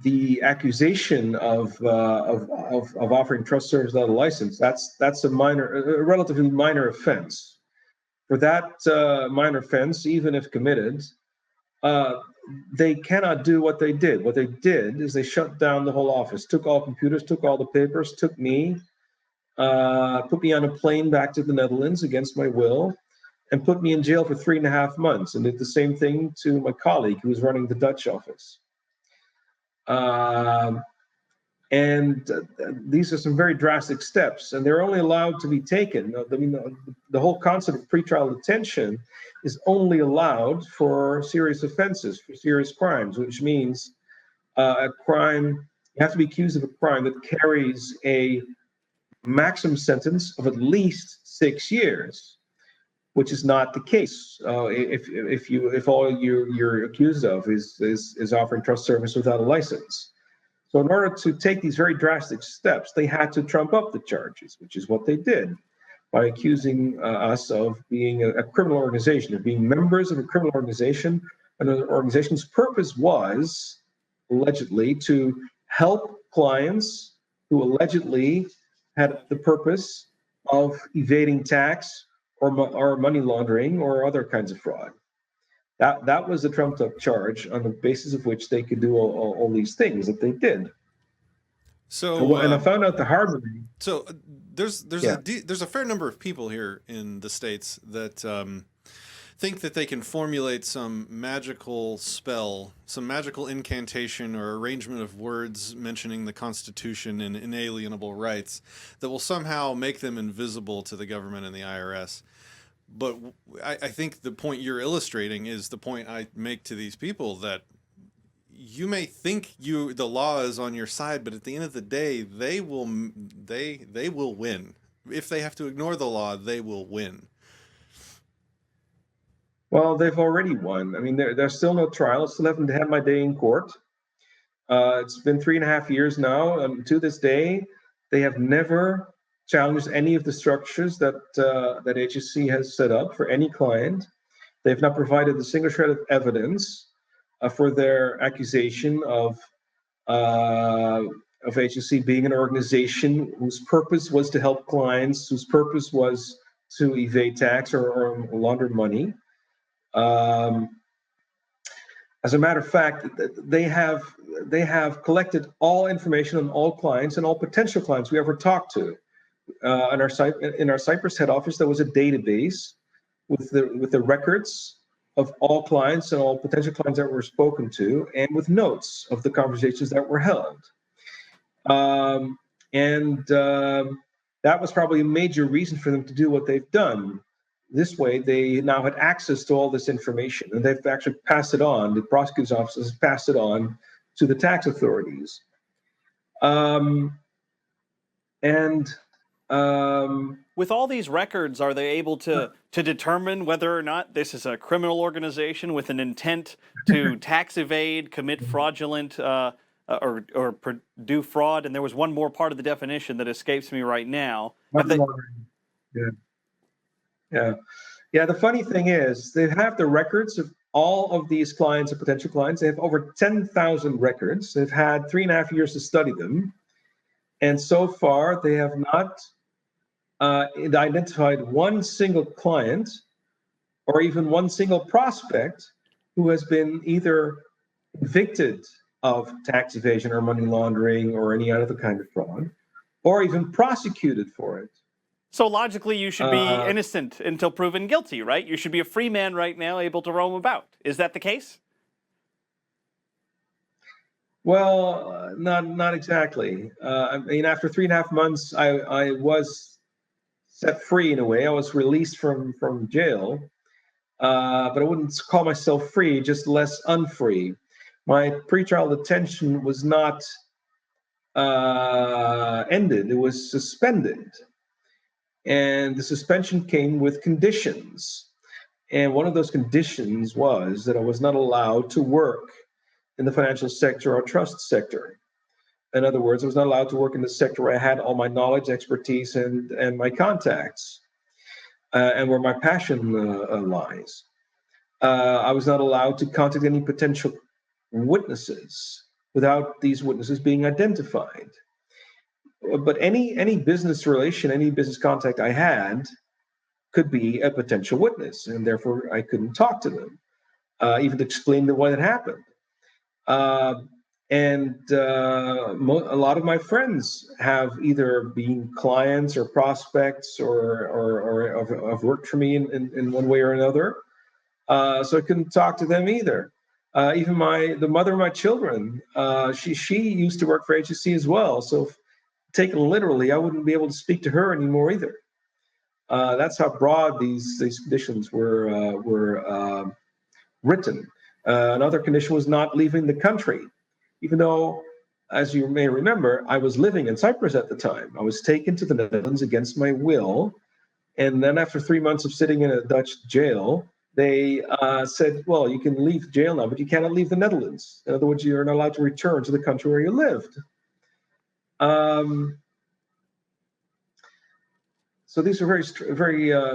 the accusation of offering trust service without a license, that's a relatively minor offense. For that minor offense, even if committed, they cannot do what they did. What they did is they shut down the whole office, took all computers, took all the papers, took me, put me on a plane back to the Netherlands against my will, and put me in jail for 3.5 months, and did the same thing to my colleague who was running the Dutch office. These are some very drastic steps, and they're only allowed to be taken. I mean, the whole concept of pretrial detention is only allowed for serious offenses, for serious crimes, which means a crime, you have to be accused of a crime that carries a maximum sentence of at least 6 years, which is not the case if all you're accused of is offering trust service without a license. So in order to take these very drastic steps, they had to trump up the charges, which is what they did by accusing us of being a criminal organization, of being members of a criminal organization, and an organization's purpose was allegedly to help clients who allegedly had the purpose of evading tax or money laundering or other kinds of fraud. That was the trumped up charge on the basis of which they could do all these things that they did. So, and I found out the hard way. So there's a fair number of people here in the States that think that they can formulate some magical spell, some magical incantation or arrangement of words mentioning the Constitution and inalienable rights that will somehow make them invisible to the government and the IRS. But I think the point you're illustrating is the point I make to these people, that you may think the law is on your side, but at the end of the day, they will win. If they have to ignore the law, they will win. Well, they've already won. I mean, there's still no trial. I still haven't had my day in court. It's been 3.5 years now, and to this day, they have never challenged any of the structures that HSC has set up for any client. They've not provided a single shred of evidence for their accusation of HSC being an organization whose purpose was to help clients, whose purpose was to evade tax or launder money. As a matter of fact, they have collected all information on all clients and all potential clients we ever talked to. In our Cyprus head office, there was a database with the records of all clients and all potential clients that were spoken to, and with notes of the conversations that were held. That was probably a major reason for them to do what they've done. This way, they now had access to all this information, and they've actually passed it on. The prosecutor's office has passed it on to the tax authorities. With all these records, are they able to determine whether or not this is a criminal organization with an intent to tax evade, commit fraudulent, or do fraud? And there was one more part of the definition that escapes me right now. Yeah. The funny thing is, they have the records of all of these clients and potential clients. They have over 10,000 records. They've had 3.5 years to study them. And so far, they have not identified one single client or even one single prospect who has been either convicted of tax evasion or money laundering or any other kind of fraud, or even prosecuted for it. So logically, you should be innocent until proven guilty, right? You should be a free man right now, able to roam about. Is that the case? Well, not exactly. I mean, after 3.5 months, I was set free in a way. I was released from jail, but I wouldn't call myself free, just less unfree. My pretrial detention was not ended; it was suspended, and the suspension came with conditions. And one of those conditions was that I was not allowed to work in the financial sector or trust sector. In other words, I was not allowed to work in the sector where I had all my knowledge, expertise, and my contacts, and where my passion lies. I was not allowed to contact any potential witnesses without these witnesses being identified. But any business relation, any business contact I had could be a potential witness, and therefore I couldn't talk to them, even to explain what had happened. Uh, and a lot of my friends have either been clients or prospects or have worked for me in one way or another. So I couldn't talk to them either. Even the mother of my children, she used to work for HSC as well. So taken literally, I wouldn't be able to speak to her anymore either. That's how broad these conditions were written. Another condition was not leaving the country, even though, as you may remember, I was living in Cyprus at the time. I was taken to the Netherlands against my will, and then after 3 months of sitting in a Dutch jail, they said, well, you can leave jail now, but you cannot leave the Netherlands. In other words, you're not allowed to return to the country where you lived. So these are very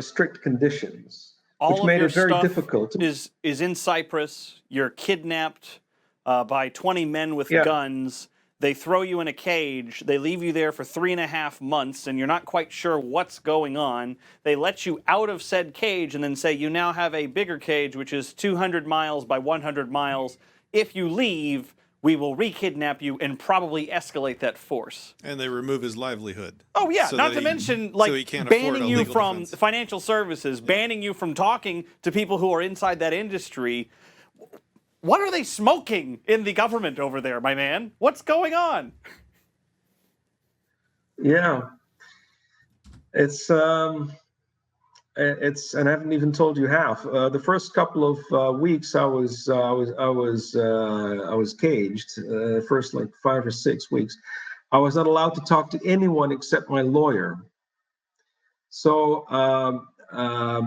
strict conditions, which All of made your it very stuff difficult. is in Cyprus. You're kidnapped by 20 men with Yeah. guns. They throw you in a cage. They leave you there for 3.5 months, and you're not quite sure what's going on. They let you out of said cage and then say you now have a bigger cage, which is 200 miles by 100 miles. If you leave, we will re-kidnap you and probably escalate that force. And they remove his livelihood. Oh yeah, so not that to he- mention so like he can't afford banning a you legal from defense. financial services, banning you from talking to people who are inside that industry. What are they smoking in the government over there, my man? What's going on? Yeah, it's and I haven't even told you half. The first couple of weeks, I was caged. First, like 5 or 6 weeks, I was not allowed to talk to anyone except my lawyer. So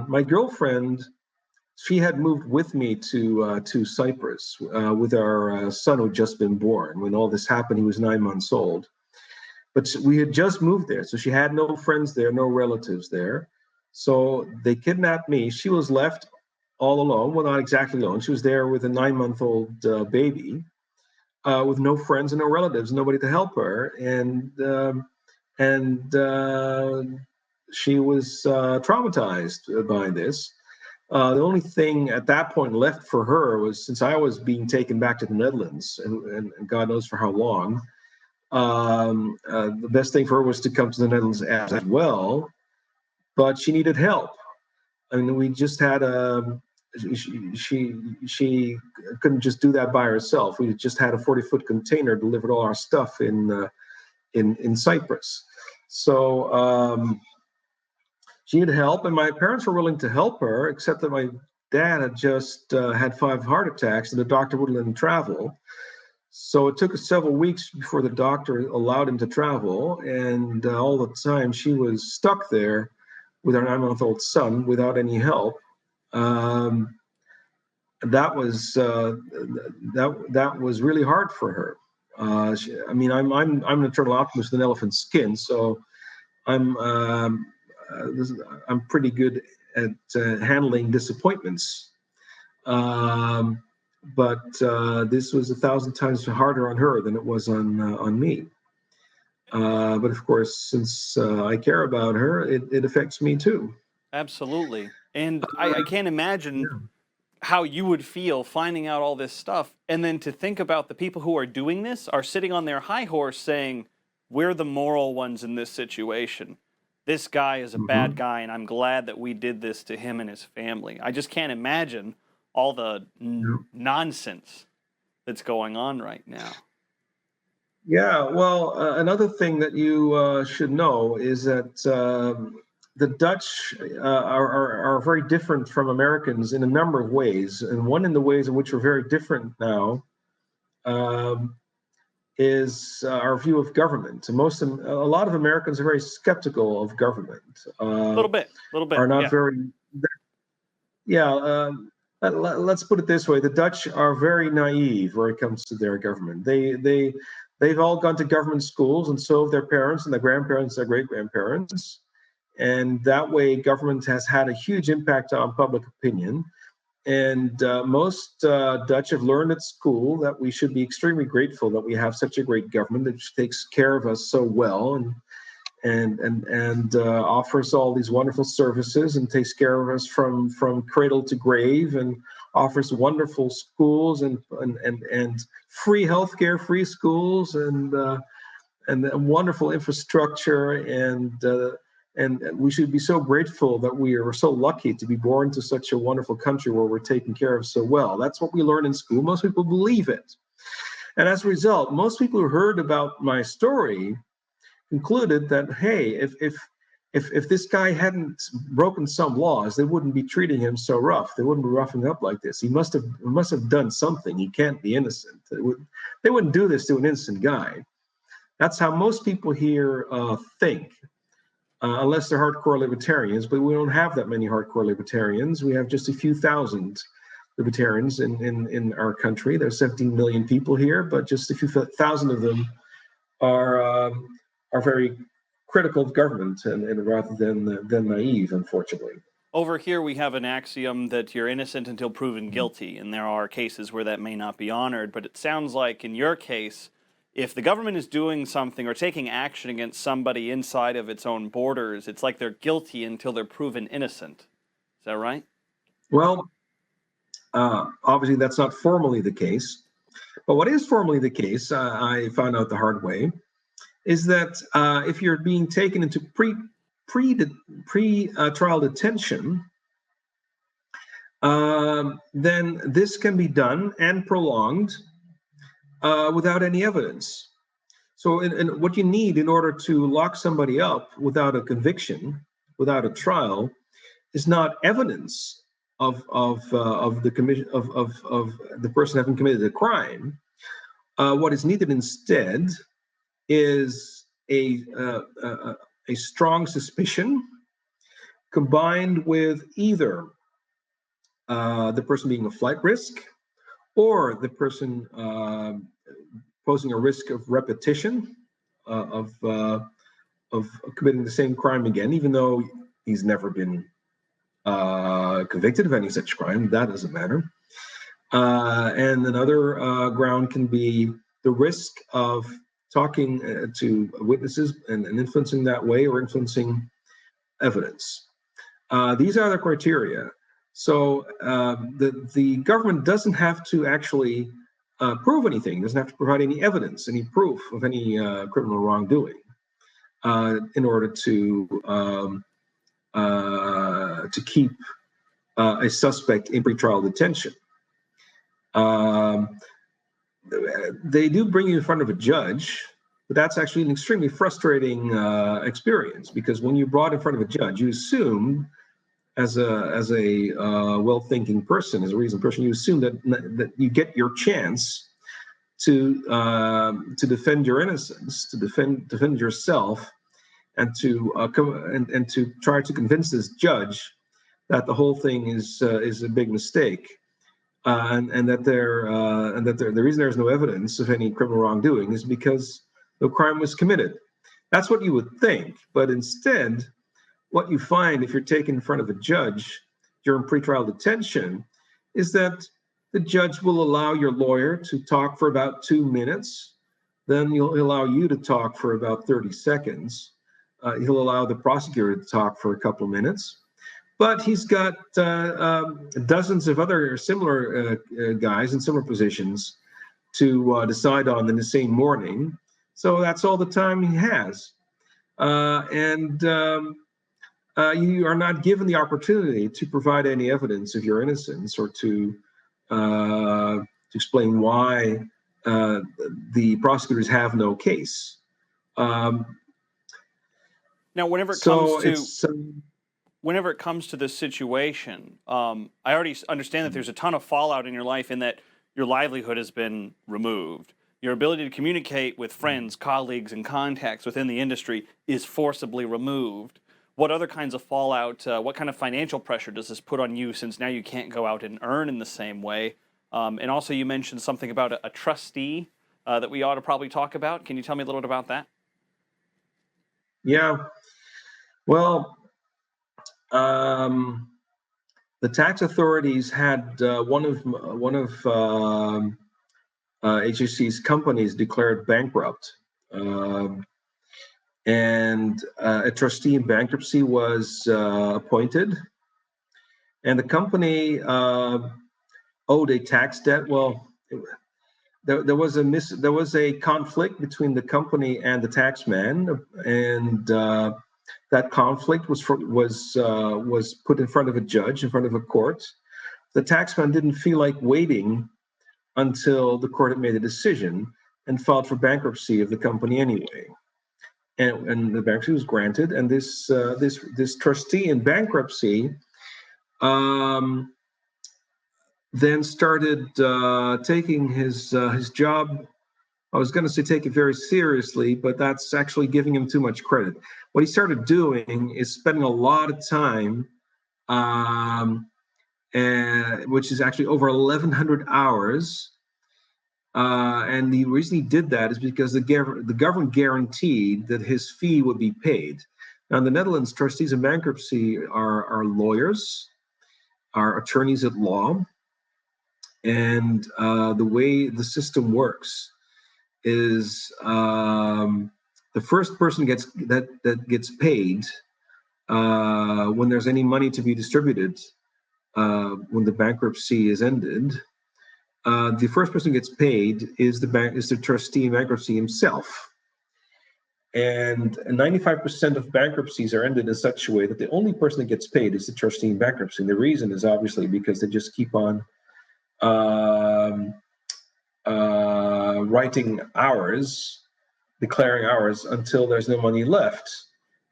my girlfriend, she had moved with me to Cyprus with our son who had just been born. When all this happened, he was 9 months old. But we had just moved there, so she had no friends there, no relatives there. So they kidnapped me. She was left all alone. Well, not exactly alone. She was there with a 9-month-old baby, with no friends and no relatives, nobody to help her, and she was traumatized by this. The only thing at that point left for her was, since I was being taken back to the Netherlands, and God knows for how long, the best thing for her was to come to the Netherlands as well, but she needed help. I mean, we just had she couldn't just do that by herself. We just had a 40-foot container delivered all our stuff in Cyprus. So she needed help, and my parents were willing to help her, except that my dad had just had 5 heart attacks, and the doctor wouldn't let him travel. So it took us several weeks before the doctor allowed him to travel, and all the time she was stuck there with our 9-month-old son without any help. That was really hard for her. I mean, I'm an eternal optimist with an elephant skin, so I'm I'm pretty good at handling disappointments. But this was 1,000 times harder on her than it was on me. But of course, since I care about her, it affects me too. Absolutely. And I can't imagine how you would feel finding out all this stuff, and then to think about the people who are doing this are sitting on their high horse saying, we're the moral ones in this situation. This guy is a bad guy, and I'm glad that we did this to him and his family. I just can't imagine all the nonsense that's going on right now. Yeah, well, another thing that you should know is that the Dutch are very different from Americans in a number of ways. And one in the ways in which we're very different now um, is our view of government. A lot of Americans are very skeptical of government, A little bit, are not yeah. very, yeah. Let's put it this way: the Dutch are very naive when it comes to their government. They've all gone to government schools, and so have their parents and their grandparents, their great grandparents, and that way, government has had a huge impact on public opinion. And most Dutch have learned at school that we should be extremely grateful that we have such a great government that takes care of us so well and offers all these wonderful services and takes care of us from cradle to grave and offers wonderful schools and free healthcare, free schools and wonderful infrastructure and we should be so grateful that we are so lucky to be born to such a wonderful country where we're taken care of so well. That's what we learn in school. Most people believe it. And as a result, most people who heard about my story concluded that, hey, if this guy hadn't broken some laws, they wouldn't be treating him so rough. They wouldn't be roughing up like this. He must have done something. He can't be innocent. They wouldn't do this to an innocent guy. That's how most people here think. Unless they're hardcore libertarians, but we don't have that many hardcore libertarians. We have just a few thousand libertarians in our country. There's 17 million people here, but just a few thousand of them are very critical of government and rather than naive, unfortunately. Over here, we have an axiom that you're innocent until proven guilty, and there are cases where that may not be honored, but it sounds like in your case, if the government is doing something or taking action against somebody inside of its own borders, it's like they're guilty until they're proven innocent. Is that right? Well, obviously that's not formally the case. But what is formally the case, I found out the hard way, is that if you're being taken into pre-trial detention, then this can be done and prolonged without any evidence. So what you need in order to lock somebody up without a conviction, without a trial, is not evidence of the commission of the person having committed a crime. What is needed instead is a strong suspicion combined with either the person being a flight risk or the person posing a risk of repetition of committing the same crime again, even though he's never been convicted of any such crime. That doesn't matter. And another ground can be the risk of talking to witnesses and influencing that way or influencing evidence. These are the criteria. So the government doesn't have to actually prove anything, doesn't have to provide any evidence, any proof of any criminal wrongdoing in order to keep a suspect in pretrial detention. They do bring you in front of a judge, but that's actually an extremely frustrating experience because when you're brought in front of a judge, you assume, as a well-thinking person, as a reasoned person, you assume that you get your chance to defend your innocence, to defend yourself, and to try to convince this judge that the whole thing is a big mistake. And that the reason there's no evidence of any criminal wrongdoing is because no crime was committed. That's what you would think, but instead, what you find if you're taken in front of a judge during pretrial detention is that the judge will allow your lawyer to talk for about 2 minutes, then he'll allow you to talk for about 30 seconds. He'll allow the prosecutor to talk for a couple of minutes. But he's got dozens of other similar guys in similar positions to decide on in the same morning. So that's all the time he has. And you are not given the opportunity to provide any evidence of your innocence or to explain why the prosecutors have no case. Now, whenever it So comes to it's whenever it comes to this situation, I already understand that there's a ton of fallout in your life in that your livelihood has been removed. Your ability to communicate with friends, colleagues, and contacts within the industry is forcibly removed. What other kinds of fallout, what kind of financial pressure does this put on you since now you can't go out and earn in the same way? And also you mentioned something about a trustee that we ought to probably talk about. Can you tell me a little bit about that? Yeah. Well, the tax authorities had one of HHC's companies declared bankrupt, and a trustee in bankruptcy was appointed, and the company owed a tax debt. Well, there was a conflict between the company and the taxman, and that conflict was put in front of a judge, in front of a court. The taxman didn't feel like waiting until the court had made a decision and filed for bankruptcy of the company anyway. And the bankruptcy was granted, and this trustee in bankruptcy then started taking his job. I was going to say take it very seriously, but that's actually giving him too much credit. What he started doing is spending a lot of time, which is actually over 1,100 hours. And the reason he did that is because the government guaranteed that his fee would be paid. Now, in the Netherlands, trustees in bankruptcy are lawyers, are attorneys at law, and the way the system works is the first person that gets paid when there's any money to be distributed when the bankruptcy is ended. The first person who gets paid is the trustee in bankruptcy himself. And 95% of bankruptcies are ended in such a way that the only person that gets paid is the trustee in bankruptcy. And the reason is obviously because they just keep on writing hours, declaring hours until there's no money left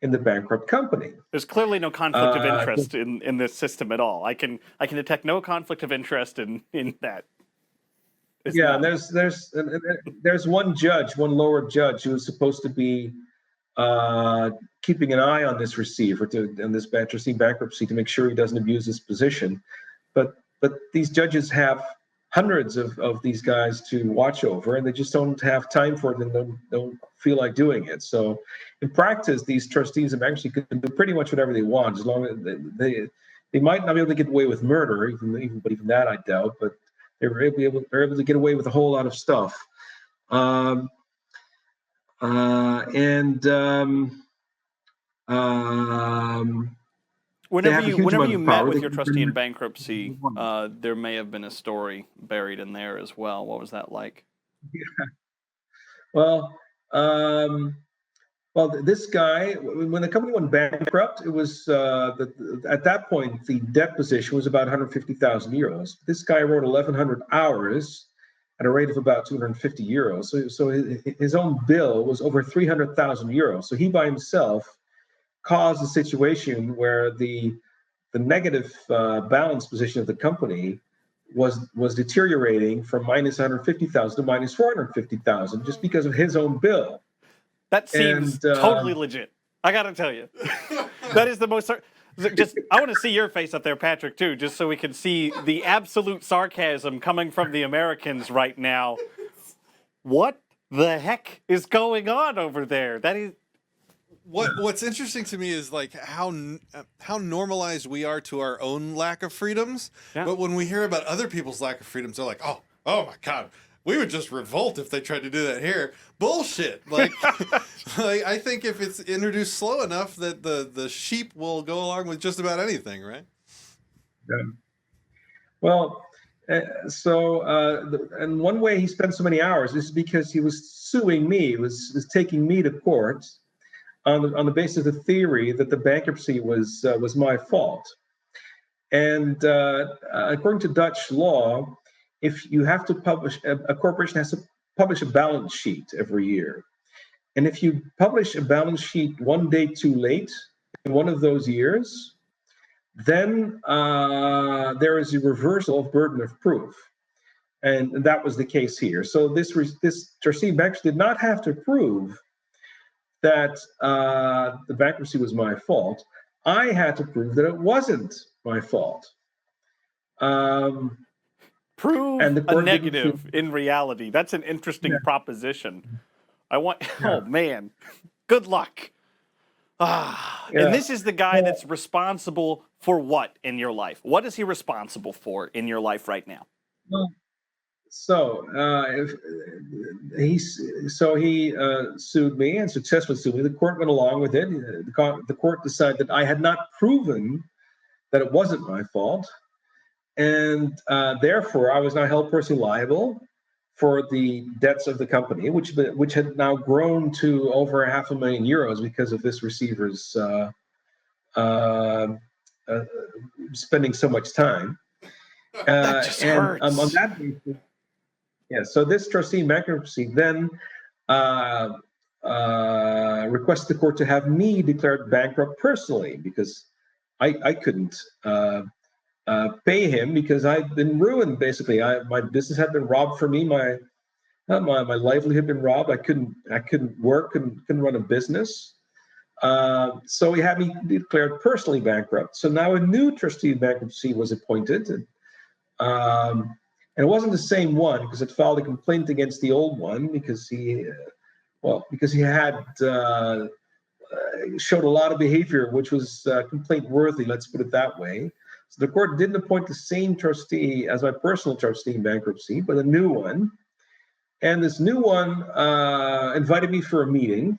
in the bankrupt company. There's clearly no conflict of interest in this system at all. I can detect no conflict of interest in that. Yeah, and there's one judge, one lower judge, who is supposed to be keeping an eye on this receiver and this trustee bankruptcy to make sure he doesn't abuse his position. But these judges have hundreds of these guys to watch over, and they just don't have time for it and don't feel like doing it. So in practice, these trustees in bankruptcy can do pretty much whatever they want, as long as they might not be able to get away with murder, but even that I doubt, but they're able to get away with a whole lot of stuff. Whenever you met with your trustee in bankruptcy, there may have been a story buried in there as well. What was that like? Yeah. Well, this guy, when the company went bankrupt, it was at that point the debt position was about 150,000 euros. This guy wrote 1,100 hours at a rate of about 250 euros. So his own bill was over 300,000 euros. So he by himself caused a situation where the negative balance position of the company was deteriorating from minus 150,000 to minus 450,000 just because of his own bill. That seems totally legit. I got to tell you, that is the most. I want to see your face up there, Patrick, too, just so we can see the absolute sarcasm coming from the Americans right now. What the heck is going on over there? That is. What's interesting to me is like how normalized we are to our own lack of freedoms, but when we hear about other people's lack of freedoms, they're like, oh my God, we would just revolt if they tried to do that here. Bullshit. Like, I think if it's introduced slow enough that the sheep will go along with just about anything, right? Yeah. Well, and one way he spent so many hours is because he was suing me, was taking me to court on the basis of the theory that the bankruptcy was my fault. And according to Dutch law, if you have to publish, a corporation has to publish a balance sheet every year. And if you publish a balance sheet one day too late in one of those years, then there is a reversal of burden of proof. And that was the case here. So this trustee bankruptcy did not have to prove that the bankruptcy was my fault. I had to prove that it wasn't my fault. Prove and the a court negative in reality. That's an interesting proposition. Oh man, good luck. And this is the guy that's responsible for what in your life? What is he responsible for in your life right now? Well, he sued me and successfully sued me. The court went along with it. The court decided that I had not proven that it wasn't my fault, and therefore I was now held personally liable for the debts of the company, which had now grown to over €500,000 because of this receiver's spending so much time. That just hurts. On that basis, so this trustee in bankruptcy then requested the court to have me declared bankrupt personally because I couldn't pay him because I'd been ruined. Basically, my business had been robbed from me. My livelihood had been robbed. I couldn't work, couldn't run a business. So he had me declared personally bankrupt. So now a new trustee in bankruptcy was appointed. And it wasn't the same one because it filed a complaint against the old one because he had showed a lot of behavior which was complaint worthy. Let's put it that way. So the court didn't appoint the same trustee as my personal trustee in bankruptcy, but a new one. And this new one invited me for a meeting.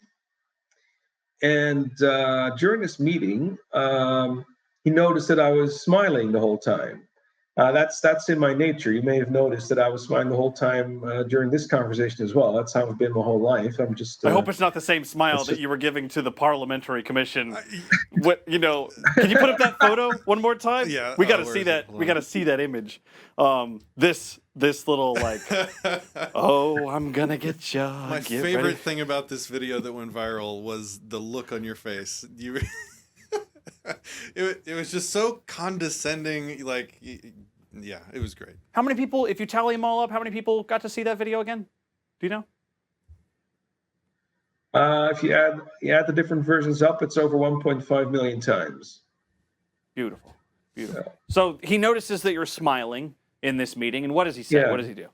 And during this meeting, he noticed that I was smiling the whole time. That's in my nature. You may have noticed that I was smiling the whole time during this conversation as well. That's how I've been my whole life. I'm just. I hope it's not the same smile that you were giving to the Parliamentary Commission. Can you put up that photo one more time? Yeah, we got to see that. We got to see that image. This little like, oh, I'm gonna get you. My favorite thing about this video that went viral was the look on your face. It was just so condescending. Like, yeah, it was great. How many people, if you tally them all up, how many people got to see that video again? Do you know? If you add the different versions up, it's over 1.5 million times. Beautiful. Yeah. So he notices that you're smiling in this meeting, and what does he say? Yeah. What does he do?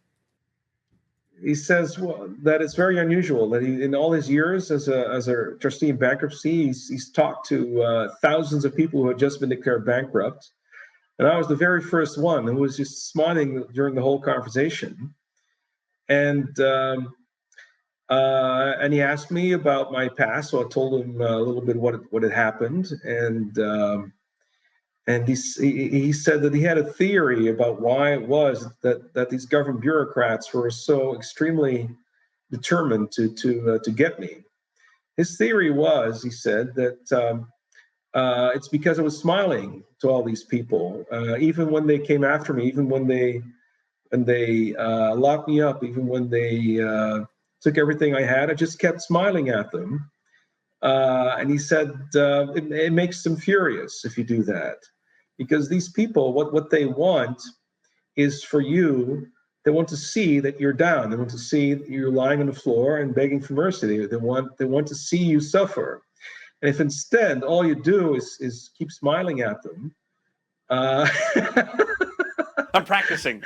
He says that it's very unusual that in all his years as a trustee in bankruptcy, he's talked to thousands of people who had just been declared bankrupt, and I was the very first one who was just smiling during the whole conversation. And he asked me about my past, so I told him a little bit what had happened, and he said that he had a theory about why it was that these government bureaucrats were so extremely determined to get me. His theory was, he said, that it's because I was smiling to all these people, even when they came after me, even when they locked me up, even when they took everything I had, I just kept smiling at them. And he said it makes them furious if you do that. Because these people, what they want is for you, they want to see that you're down. They want to see that you're lying on the floor and begging for mercy. They want to see you suffer. And if instead all you do is keep smiling at them. I'm practicing.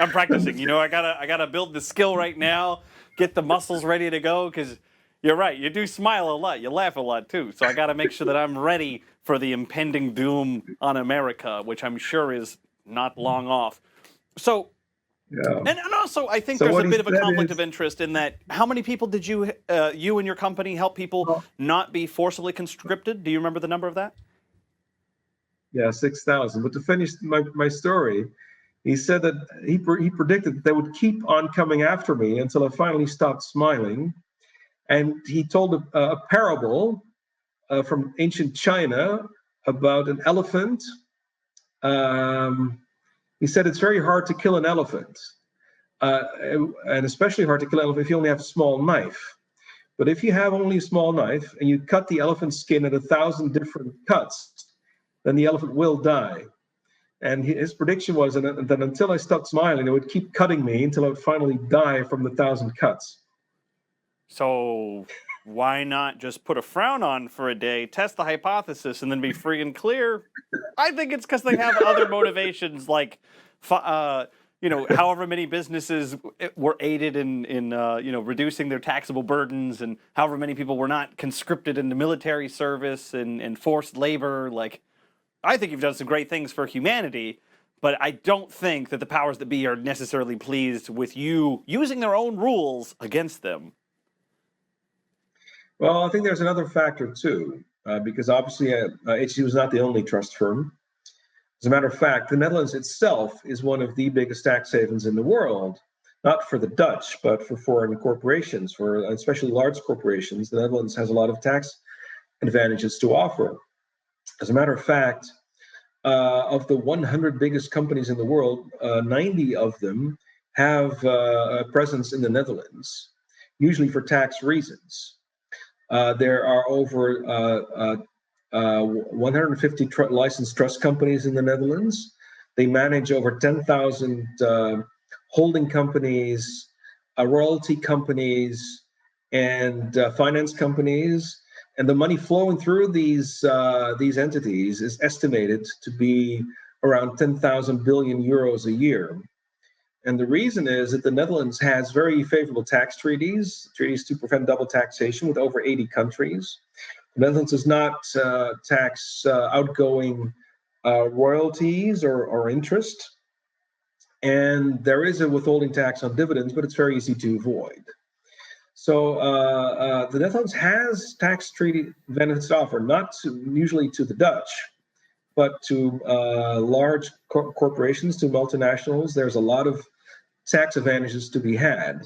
You know, I gotta build the skill right now, get the muscles ready to go, because you're right. You do smile a lot. You laugh a lot too. So I gotta make sure that I'm ready for the impending doom on America, which I'm sure is not long off. So, and also I think there's a bit of a conflict of interest in that. How many people did you and your company help people not be forcibly conscripted? Do you remember the number of that? Yeah, 6,000. But to finish my story, he said that he predicted that they would keep on coming after me until I finally stopped smiling. And he told a parable from ancient China about an elephant. He said it's very hard to kill an elephant. and especially hard to kill elephant if you only have a small knife. But if you have only a small knife and you cut the elephant's skin at 1,000 different cuts, then the elephant will die. And his prediction was that until I stopped smiling, it would keep cutting me until I would finally die from the 1,000 cuts. So why not just put a frown on for a day, test the hypothesis, and then be free and clear? I think it's because they have other motivations, like, however many businesses were aided in reducing their taxable burdens, and however many people were not conscripted into military service and forced labor. Like, I think you've done some great things for humanity, but I don't think that the powers that be are necessarily pleased with you using their own rules against them. Well, I think there's another factor too, because obviously HC was not the only trust firm. As a matter of fact, the Netherlands itself is one of the biggest tax havens in the world, not for the Dutch, but for foreign corporations, for especially large corporations. The Netherlands has a lot of tax advantages to offer. As a matter of fact, of the 100 biggest companies in the world, 90 of them have a presence in the Netherlands, usually for tax reasons. There are over 150 licensed trust companies in the Netherlands. They manage over 10,000 holding companies, royalty companies, and finance companies. And the money flowing through these entities is estimated to be around 10,000 billion euros a year. And the reason is that the Netherlands has very favorable tax treaties to prevent double taxation with over 80 countries. The Netherlands does not tax outgoing royalties or interest. And there is a withholding tax on dividends, but it's very easy to avoid. So the Netherlands has tax treaty benefits to offer, not usually to the Dutch, but to large corporations, to multinationals. There's a lot of tax advantages to be had.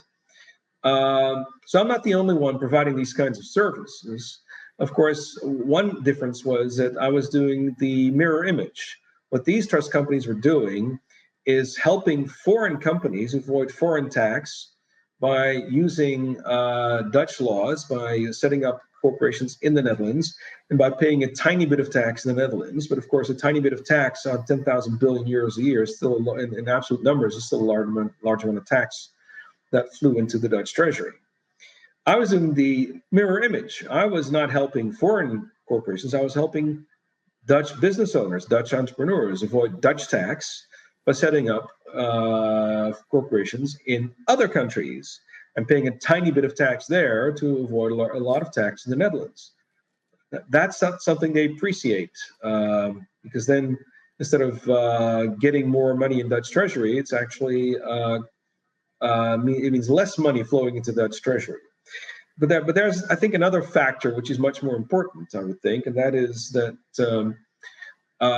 So I'm not the only one providing these kinds of services. Of course, one difference was that I was doing the mirror image. What these trust companies were doing is helping foreign companies avoid foreign tax by using Dutch laws, by setting up corporations in the Netherlands, and by paying a tiny bit of tax in the Netherlands. But of course, a tiny bit of tax on 10,000 billion euros a year is still, in absolute numbers, is still a large amount of tax that flew into the Dutch treasury. I was in the mirror image. I was not helping foreign corporations. I was helping Dutch business owners, Dutch entrepreneurs avoid Dutch tax by setting up corporations in other countries and paying a tiny bit of tax there to avoid a lot of tax in the Netherlands. That's not something they appreciate, because then instead of getting more money in Dutch treasury, it's actually it means less money flowing into Dutch treasury. But there's, I think, another factor which is much more important, I would think, and that is that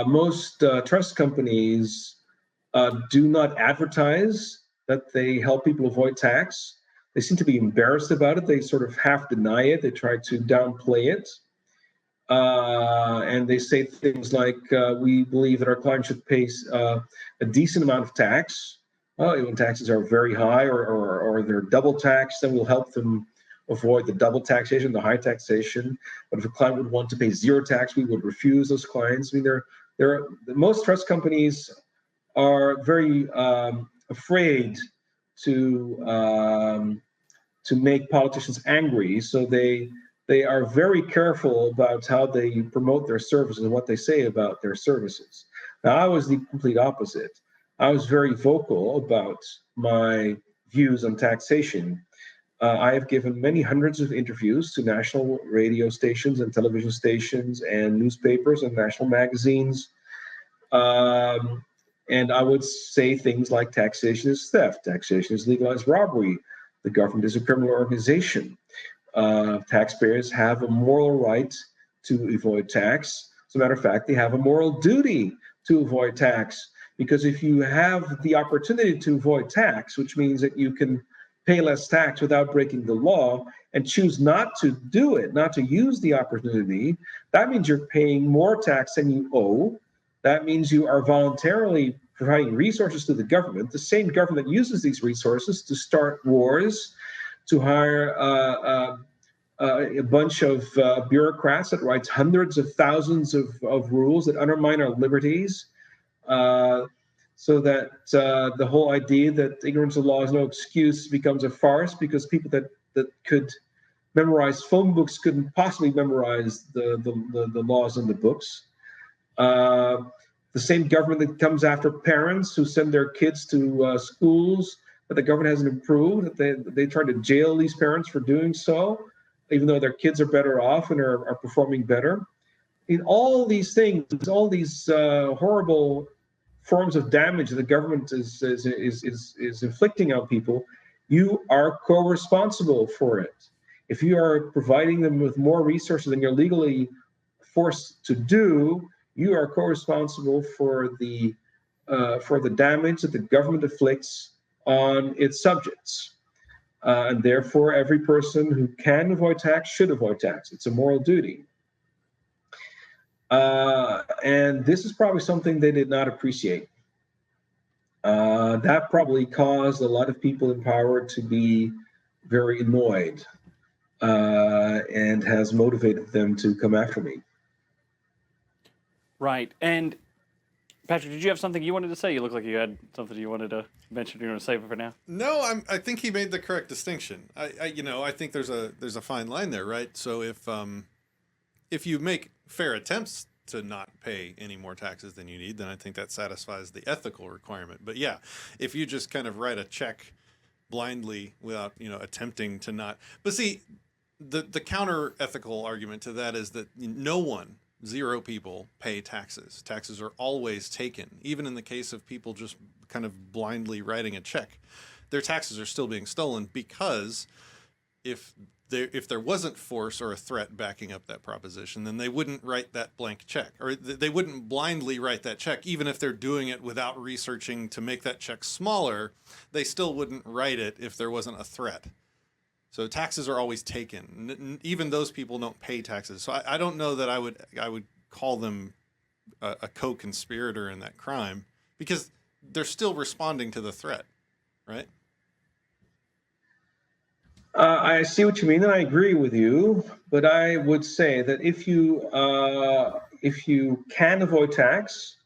most trust companies do not advertise that they help people avoid tax. They seem to be embarrassed about it. They sort of half deny it. They try to downplay it. And they say things like, we believe that our clients should pay a decent amount of tax. When taxes are very high or they're double taxed, then we'll help them avoid the double taxation, the high taxation. But if a client would want to pay zero tax, we would refuse those clients. I mean, most trust companies are very afraid to make politicians angry, so they are very careful about how they promote their services and what they say about their services. Now, I was the complete opposite. I was very vocal about my views on taxation. I have given many hundreds of interviews to national radio stations and television stations and newspapers and national magazines. And I would say things like taxation is theft, taxation is legalized robbery, the government is a criminal organization. Taxpayers have a moral right to avoid tax. As a matter of fact, they have a moral duty to avoid tax, because if you have the opportunity to avoid tax, which means that you can pay less tax without breaking the law, and choose not to do it, not to use the opportunity, that means you're paying more tax than you owe. That means you are voluntarily providing resources to the government, the same government uses these resources to start wars, to hire a bunch of bureaucrats that writes hundreds of thousands of rules that undermine our liberties, so that the whole idea that ignorance of law is no excuse becomes a farce, because people that could memorize phone books couldn't possibly memorize the laws in the books. The same government that comes after parents who send their kids to schools that the government hasn't improved, that they try to jail these parents for doing so, even though their kids are better off and are performing better. In all these things, all these horrible forms of damage that the government is inflicting on people, you are co-responsible for it. If you are providing them with more resources than you're legally forced to do, you are co-responsible for the damage that the government inflicts on its subjects. And therefore, every person who can avoid tax should avoid tax. It's a moral duty. And this is probably something they did not appreciate. That probably caused a lot of people in power to be very annoyed, and has motivated them to come after me. Right. And Patrick, did you have something you wanted to say? You look like you had something you wanted to mention. You want to save it for now? No, I think he made the correct distinction. I think there's a fine line there, right? So if you make fair attempts to not pay any more taxes than you need, then I think that satisfies the ethical requirement. But yeah, if you just kind of write a check blindly without attempting to not, but see, the counter ethical argument to that is that zero people pay taxes. Taxes are always taken, even in the case of people just kind of blindly writing a check. Their taxes are still being stolen, because if there wasn't force or a threat backing up that proposition, then they wouldn't write that blank check, or they wouldn't blindly write that check. Even if they're doing it without researching to make that check smaller, they still wouldn't write it if there wasn't a threat. So taxes are always taken. Even those people don't pay taxes. So I don't know that I would call them a co-conspirator in that crime, because they're still responding to the threat, right? I see what you mean, and I agree with you. But I would say that if you can avoid tax,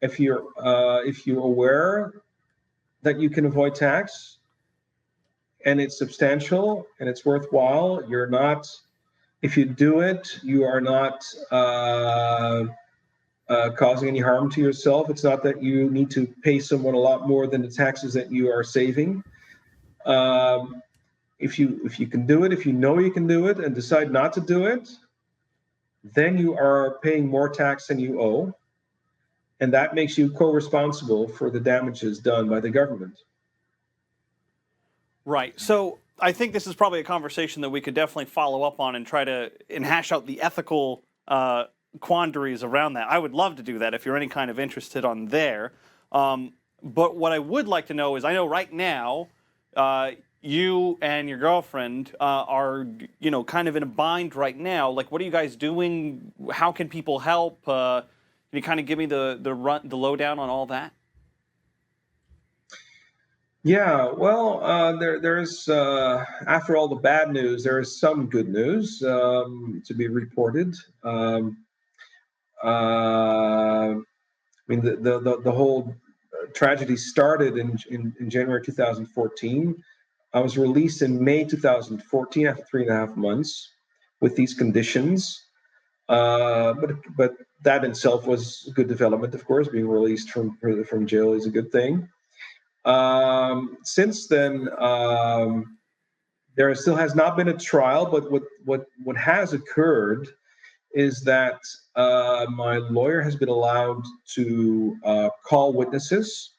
if you're aware that you can avoid tax, and it's substantial and it's worthwhile, if you do it, you are not causing any harm to yourself. It's not that you need to pay someone a lot more than the taxes that you are saving. If you can do it, if you know you can do it and decide not to do it, then you are paying more tax than you owe. And that makes you co-responsible for the damages done by the government. Right. So I think this is probably a conversation that we could definitely follow up on and try to hash out the ethical quandaries around that. I would love to do that if you're any kind of interested on there. But what I would like to know is, I know right now you and your girlfriend are kind of in a bind right now. Like, what are you guys doing? How can people help? Can you kind of give me the lowdown on all that? Yeah, well, there's after all the bad news, there is some good news to be reported. I mean, the whole tragedy started in January 2014. I was released in May 2014 after 3.5 months with these conditions. But that in itself was a good development, of course. Being released from jail is a good thing. Since then, there still has not been a trial, but what has occurred is that my lawyer has been allowed to call witnesses.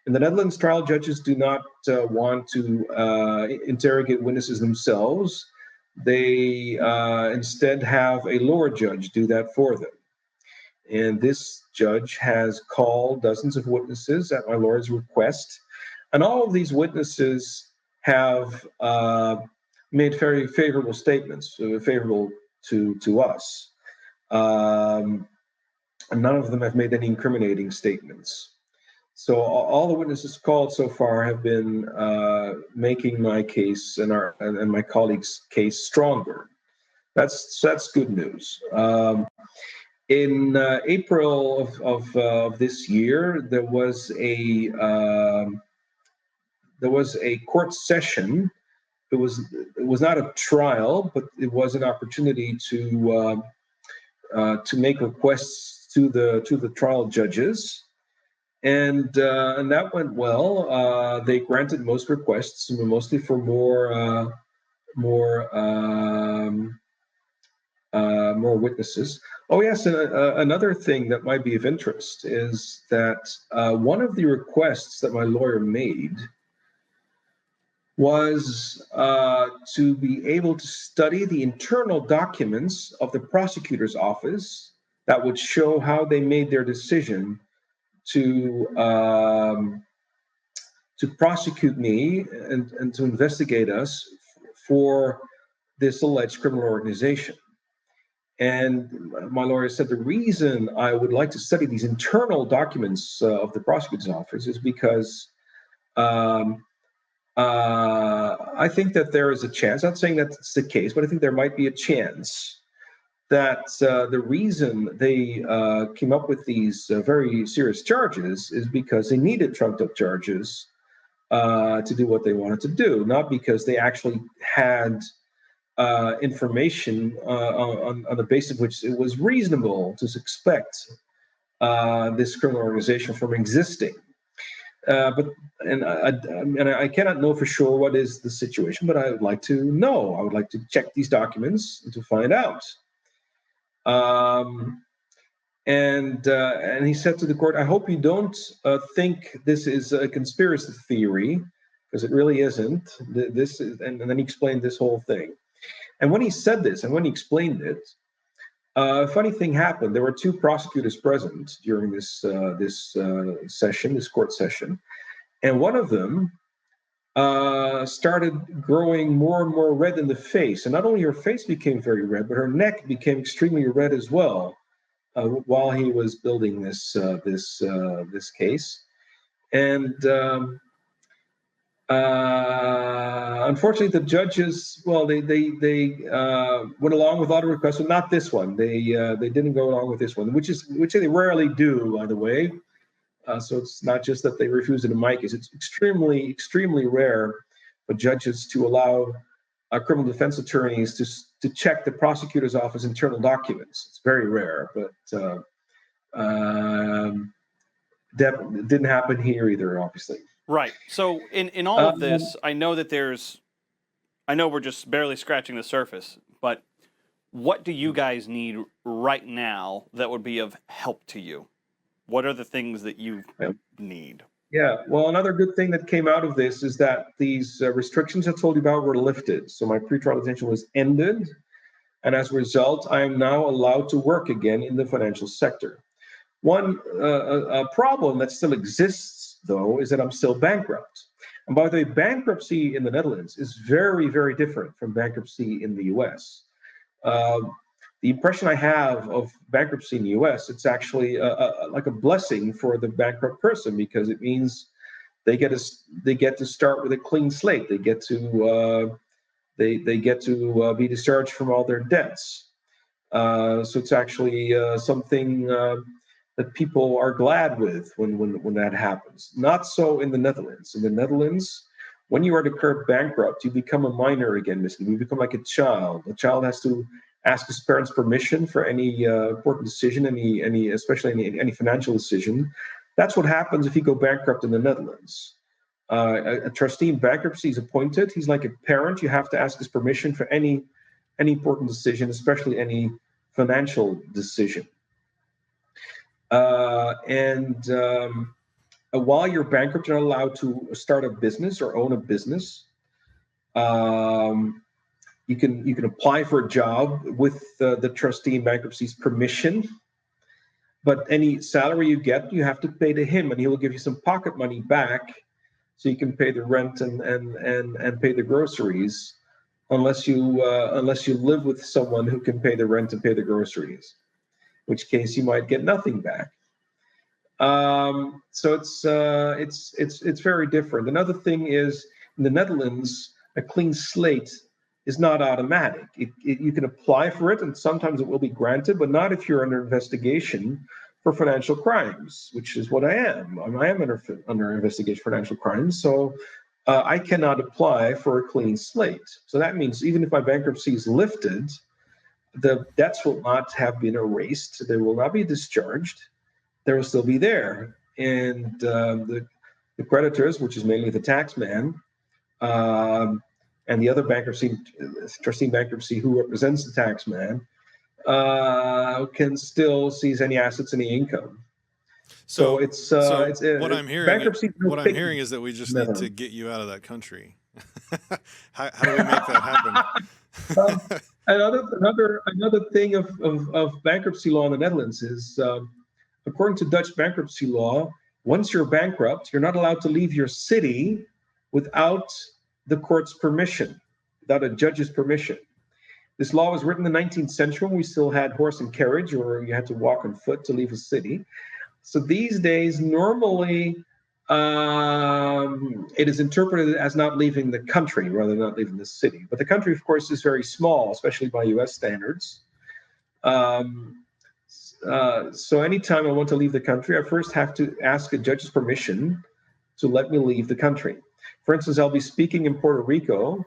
In the Netherlands, trial judges do not want to interrogate witnesses themselves. They instead have a lower judge do that for them. And this judge has called dozens of witnesses at my lawyer's request. And all of these witnesses have made very favorable statements, favorable to us. And none of them have made any incriminating statements. So all the witnesses called so far have been making my case and my colleagues' case stronger. That's good news. In April of this year, there was a court session. It was not a trial, but it was an opportunity to make requests to the trial judges, and that went well. They granted most requests, mostly for more witnesses. Oh yes, and another thing that might be of interest is that one of the requests that my lawyer made was to be able to study the internal documents of the prosecutor's office that would show how they made their decision to prosecute me and to investigate us for this alleged criminal organization. And my lawyer said the reason I would like to study these internal documents of the prosecutor's office is because I think that there is a chance, not saying that's the case, but I think there might be a chance that the reason they came up with these very serious charges is because they needed trumped up charges to do what they wanted to do, not because they actually had information on the basis of which it was reasonable to expect this criminal organization from existing. But I cannot know for sure what is the situation, but I would like to know. I would like to check these documents to find out. And he said to the court, "I hope you don't think this is a conspiracy theory, because it really isn't. This is," and then he explained this whole thing. And when he said this, and when he explained it, a funny thing happened. There were two prosecutors present during this court session, and one of them started growing more and more red in the face. And not only her face became very red, but her neck became extremely red as well while he was building this case. And unfortunately, the judges, well, they went along with all the requests, but not this one. They didn't go along with this one, which they rarely do, by the way. So it's not just that they refused it in my case. It's extremely, extremely rare for judges to allow criminal defense attorneys to check the prosecutor's office internal documents. It's very rare, but that didn't happen here either, obviously. Right. So in all of this, I know we're just barely scratching the surface, but what do you guys need right now that would be of help to you? What are the things that you need? Yeah, well, another good thing that came out of this is that these restrictions I told you about were lifted. So my pretrial detention was ended. And as a result, I am now allowed to work again in the financial sector. One problem that still exists, though, is that I'm still bankrupt. And by the way, bankruptcy in the Netherlands is very, very different from bankruptcy in the US. The impression I have of bankruptcy in the US, it's actually like a blessing for the bankrupt person, because it means they get to start with a clean slate. They get to be discharged from all their debts. So it's actually something that people are glad with when that happens. Not so in the Netherlands. In the Netherlands, when you are declared bankrupt, you become a minor again, basically. You become like a child. A child has to ask his parents' permission for any important decision, especially any financial decision. That's what happens if you go bankrupt in the Netherlands. A trustee in bankruptcy is appointed. He's like a parent. You have to ask his permission for any important decision, especially any financial decision. While you're bankrupt, you're not allowed to start a business or own a business. You can apply for a job with the trustee in bankruptcy's permission, but any salary you get, you have to pay to him, and he will give you some pocket money back, so you can pay the rent and pay the groceries, unless you live with someone who can pay the rent and pay the groceries, in which case you might get nothing back. So it's very different. Another thing is, in the Netherlands, a clean slate is not automatic. You can apply for it, and sometimes it will be granted, but not if you're under investigation for financial crimes, which is what I am. I am under investigation for financial crimes, so I cannot apply for a clean slate. So that means even if my bankruptcy is lifted, the debts will not have been erased. They will not be discharged. They will still be there. And the creditors, which is mainly the tax man, and the other trustee in bankruptcy who represents the tax man, can still seize any assets, any income. So it's what I'm hearing. Bankruptcy. What I'm hearing is that we just need to get you out of that country. How do we make that happen? Another thing of bankruptcy law in the Netherlands is, according to Dutch bankruptcy law, once you're bankrupt, you're not allowed to leave your city without the court's permission, without a judge's permission. This law was written in the 19th century when we still had horse and carriage, or you had to walk on foot to leave a city. So these days, normally, it is interpreted as not leaving the country rather than not leaving the city. But the country, of course, is very small, especially by US standards. So anytime I want to leave the country, I first have to ask a judge's permission to let me leave the country. For instance, I'll be speaking in Puerto Rico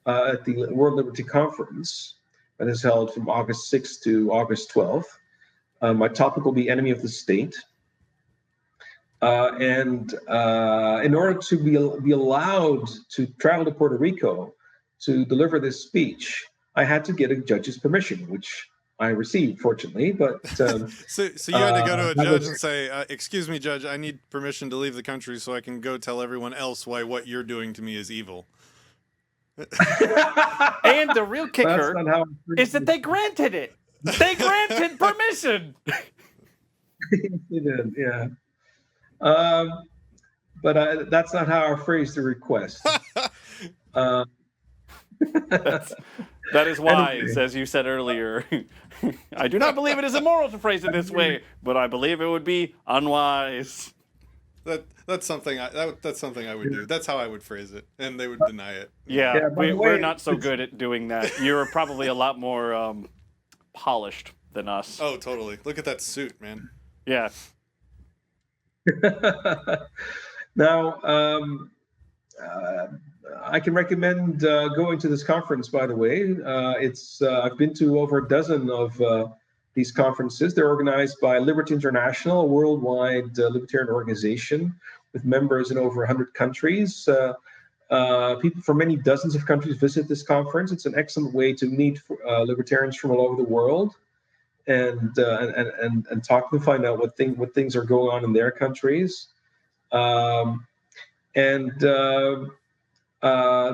at the World Liberty Conference that is held from August 6th to August 12th. My topic will be enemy of the state. And in order to be allowed to travel to Puerto Rico to deliver this speech, I had to get a judge's permission, which I received, fortunately. But so you had to go to a judge and say, "Excuse me, Judge, I need permission to leave the country so I can go tell everyone else why what you're doing to me is evil." And the real kicker is that they granted it. They granted permission. They did, yeah. But that's not how I phrased the request. That is wise, as you said earlier. I do not believe it is immoral to phrase it this way, but I believe it would be unwise. That's something that's something I would do. That's how I would phrase it, and they would deny it. Yeah, we're not so good at doing that. You're probably a lot more polished than us. Oh, totally. Look at that suit, man. Yeah. Now, I can recommend going to this conference, by the way. I've been to over a dozen of these conferences. They're organized by Liberty International, a worldwide libertarian organization with members in over 100 countries. People from many dozens of countries visit this conference. It's an excellent way to meet libertarians from all over the world and talk to them, find out what things are going on in their countries. The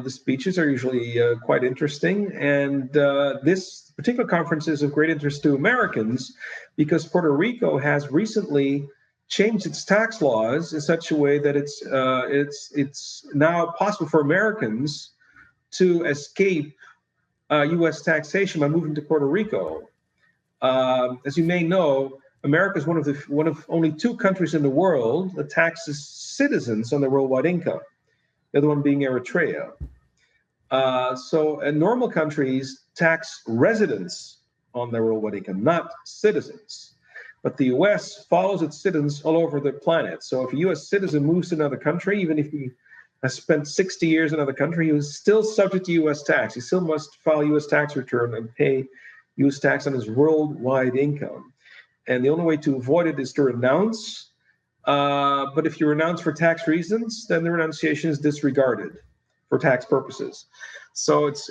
speeches are usually quite interesting, and this particular conference is of great interest to Americans because Puerto Rico has recently changed its tax laws in such a way that it's now possible for Americans to escape U.S. taxation by moving to Puerto Rico. As you may know, America is one of only two countries in the world that taxes citizens on their worldwide income. The other one being Eritrea. So normal countries tax residents on their worldwide income, not citizens. But the U.S. follows its citizens all over the planet. So if a U.S. citizen moves to another country, even if he has spent 60 years in another country, he is still subject to U.S. tax. He still must file a U.S. tax return and pay U.S. tax on his worldwide income. And the only way to avoid it is to renounce. But if you renounce for tax reasons, then the renunciation is disregarded for tax purposes. So it's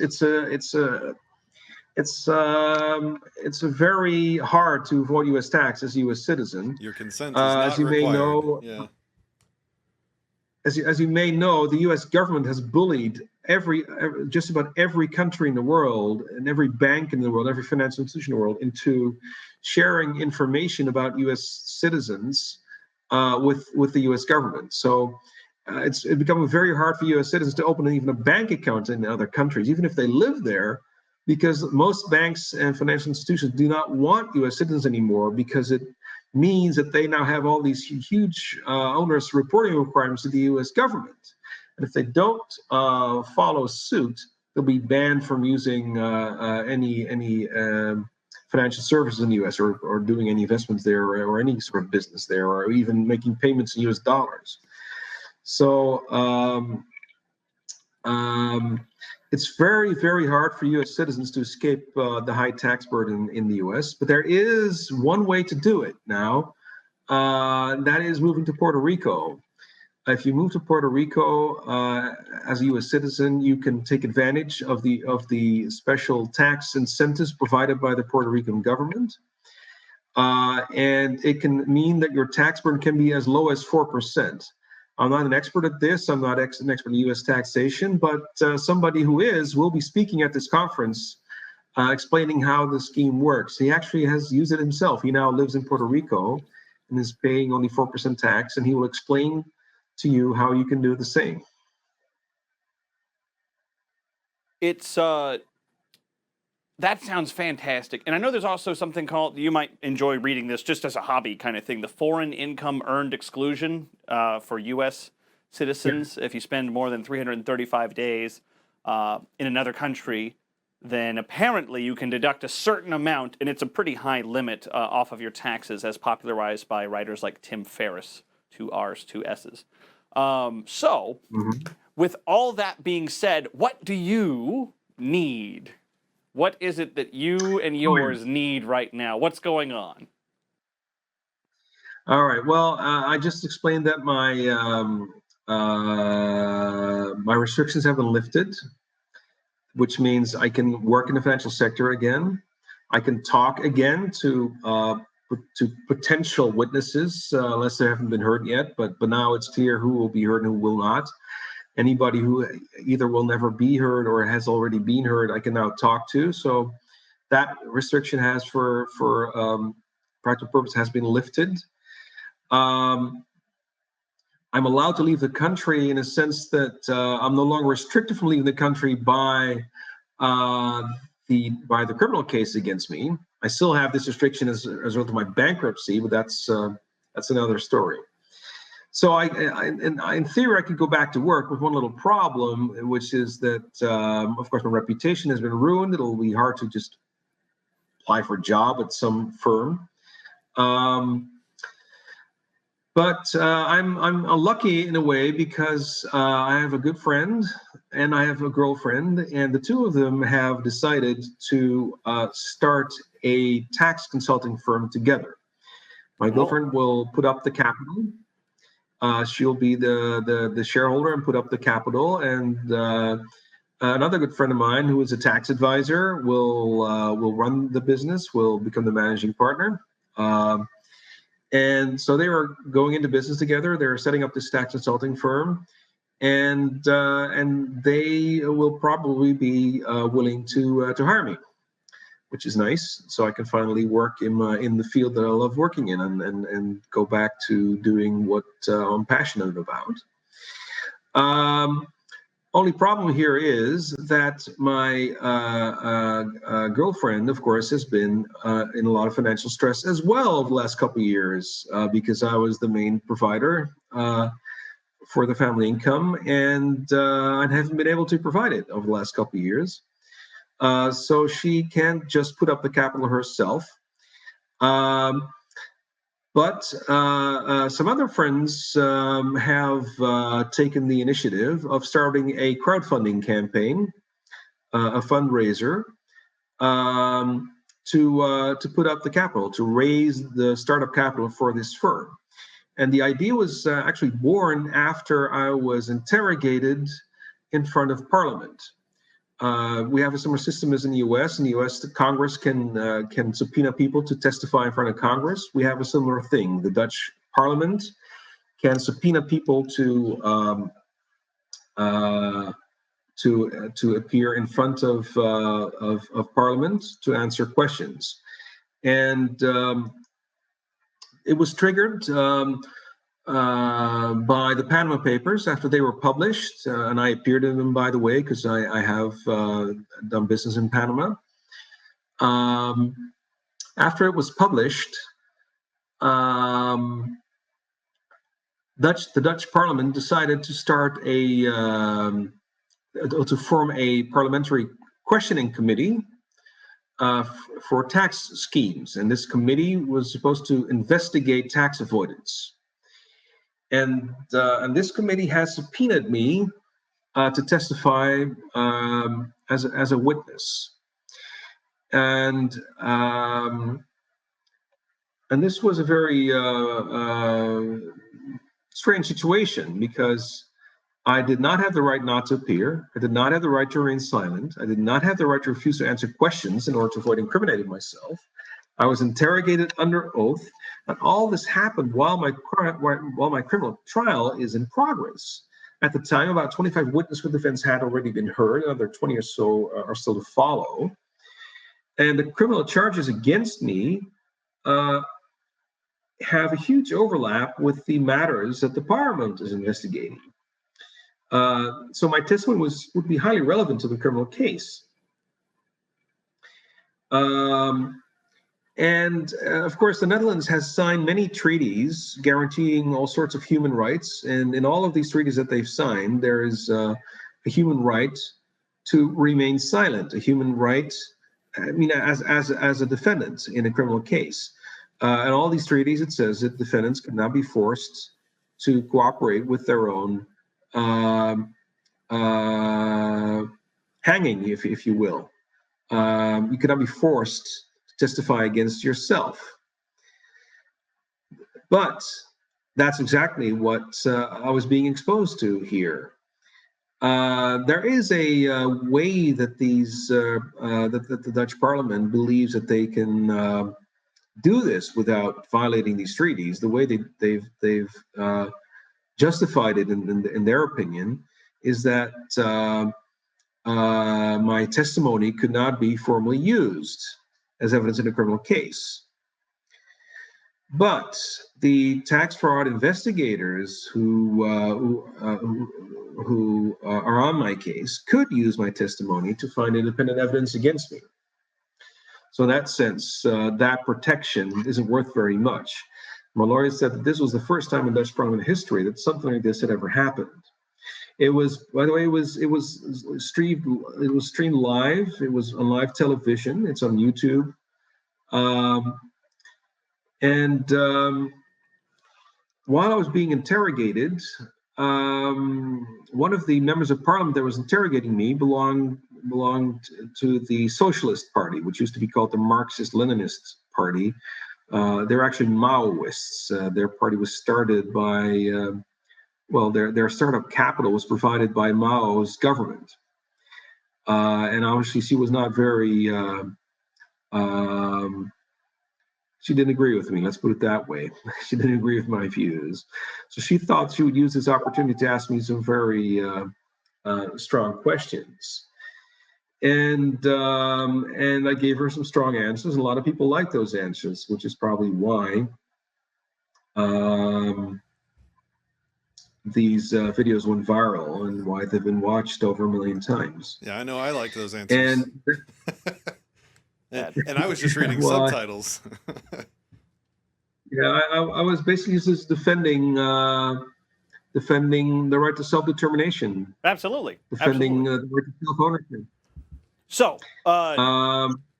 very hard to avoid U.S. tax as a U.S. citizen. Your consent is not required. As you may know, the U.S. government has bullied just about every country in the world, and every bank in the world, every financial institution in the world, into sharing information about U.S. citizens with the U.S. government. So it's become very hard for U.S. citizens to open even a bank account in other countries, even if they live there, because most banks and financial institutions do not want U.S. citizens anymore because it means that they now have all these huge onerous reporting requirements to the U.S. government. And if they don't follow suit, they'll be banned from using any financial services in the U.S. or doing any investments there or any sort of business there or even making payments in U.S. dollars. So it's very, very hard for U.S. citizens to escape the high tax burden in the U.S. But there is one way to do it now, and that is moving to Puerto Rico. If you move to Puerto Rico as a U.S. citizen, you can take advantage of the special tax incentives provided by the Puerto Rican government, and it can mean that your tax burden can be as low as 4%. I'm not an expert at this. I'm not an expert in U.S. taxation, but somebody who will be speaking at this conference, explaining how the scheme works. He actually has used it himself. He now lives in Puerto Rico and is paying only 4% tax, and he will explain to you how you can do the same. It's that sounds fantastic. And I know there's also something called, you might enjoy reading this just as a hobby kind of thing, the foreign income earned exclusion for U.S. citizens. If you spend more than 335 days in another country, then apparently you can deduct a certain amount, and it's a pretty high limit off of your taxes, as popularized by writers like Tim Ferriss, 2 R's, 2 S's. With all that being said, what do you need? What is it that you and yours need right now? What's going on? All right. Well, I just explained that my restrictions have been lifted, which means I can work in the financial sector again. I can talk again to potential witnesses, unless they haven't been heard yet. But now it's clear who will be heard and who will not. Anybody who either will never be heard or has already been heard, I can now talk to. So that restriction has, for practical purpose, has been lifted. I'm allowed to leave the country in a sense that I'm no longer restricted from leaving the country by the criminal case against me. I still have this restriction as a result of my bankruptcy, but that's another story. So in theory, I could go back to work with one little problem, which is that, of course, my reputation has been ruined. It'll be hard to just apply for a job at some firm. But I'm lucky in a way because I have a good friend and I have a girlfriend, and the two of them have decided to start a tax consulting firm together. My girlfriend will put up the capital. She'll be the shareholder and put up the capital, and another good friend of mine who is a tax advisor will run the business, will become the managing partner. And so they are going into business together. They're setting up this tax consulting firm, and they will probably be willing to hire me, which is nice. So I can finally work in the field that I love working in, and go back to doing what I'm passionate about. Only problem here is that my girlfriend, of course, has been in a lot of financial stress as well over the last couple of years because I was the main provider for the family income, and I haven't been able to provide it over the last couple of years. So she can't just put up the capital herself. But some other friends have taken the initiative of starting a crowdfunding campaign, a fundraiser, to put up the capital, to raise the startup capital for this firm. And the idea was actually born after I was interrogated in front of Parliament. We have a similar system as in the U.S. In the U.S., the Congress can subpoena people to testify in front of Congress. We have a similar thing. The Dutch Parliament can subpoena people to appear in front of Parliament to answer questions, and it was triggered by the Panama Papers after they were published, and I appeared in them, by the way, because I have done business in Panama. After it was published, the Dutch Parliament decided to start to form a parliamentary questioning committee for tax schemes, and this committee was supposed to investigate tax avoidance. And this committee has subpoenaed me to testify as a witness. And this was a very strange situation, because I did not have the right not to appear. I did not have the right to remain silent. I did not have the right to refuse to answer questions in order to avoid incriminating myself. I was interrogated under oath, and all this happened while my criminal trial is in progress. At the time, about 25 witnesses for defense had already been heard, another 20 or so are still to follow. And the criminal charges against me have a huge overlap with the matters that the Parliament is investigating. So my testimony would be highly relevant to the criminal case. Of course, the Netherlands has signed many treaties guaranteeing all sorts of human rights. And in all of these treaties that they've signed, there is a human right to remain silent, a human right, as a defendant in a criminal case. In all these treaties, it says that defendants cannot be forced to cooperate with their own hanging, if you will. You cannot be forced to testify against yourself. But that's exactly what I was being exposed to here. There is a way that that the Dutch Parliament believes that they can do this without violating these treaties. The way they've justified it in their opinion is that my testimony could not be formally used as evidence in a criminal case. But the tax fraud investigators who are on my case could use my testimony to find independent evidence against me. So in that sense, that protection isn't worth very much. My lawyer said that this was the first time in Dutch Parliament history that something like this had ever happened. It was, by the way, it was streamed live. It was on live television. It's on YouTube. While I was being interrogated, one of the members of Parliament that was interrogating me belonged to the Socialist Party, which used to be called the Marxist-Leninist Party. They're actually Maoists. Their party was started by, their startup capital was provided by Mao's government. And obviously she was not very, she didn't agree with me, let's put it that way. She didn't agree with my views. So she thought she would use this opportunity to ask me some very strong questions. And I gave her some strong answers. A lot of people like those answers, which is probably why these videos went viral and why they've been watched over 1 million times. Yeah, I know. I like those answers. And I was just reading subtitles. Yeah, I was basically just defending the right to self-determination. Absolutely. Defending the right to self-ownership. So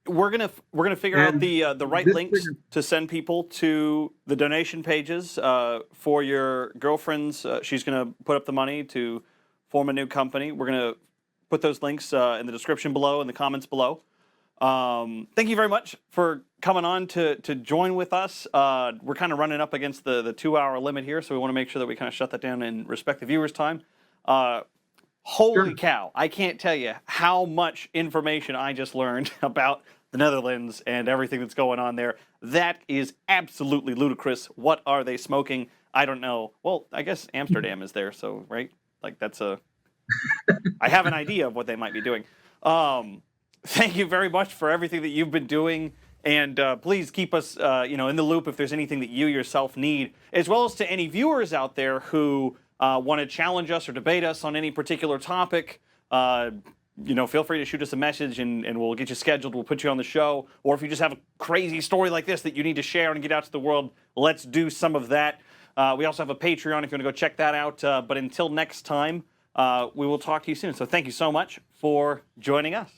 we're gonna figure out the right links to send people to the donation pages for your girlfriend's. She's gonna put up the money to form a new company. We're gonna put those links in the description below, in the comments below. Thank you very much for coming on to join with us. We're kind of running up against the 2-hour limit here, so we want to make sure that we kind of shut that down and respect the viewers' time. Holy cow, I can't tell you how much information I just learned about the Netherlands and everything that's going on there. That is absolutely ludicrous. What are they smoking? I don't know. Well, I guess Amsterdam is there, so, right? Like, that's I have an idea of what they might be doing. Thank you very much for everything that you've been doing, and please keep us, in the loop if there's anything that you yourself need, as well as to any viewers out there who want to challenge us or debate us on any particular topic. feel free to shoot us a message and we'll get you scheduled. We'll put you on the show. Or if you just have a crazy story like this that you need to share and get out to the world, let's do some of that. We also have a Patreon if you want to go check that out. But until next time, we will talk to you soon. So thank you so much for joining us.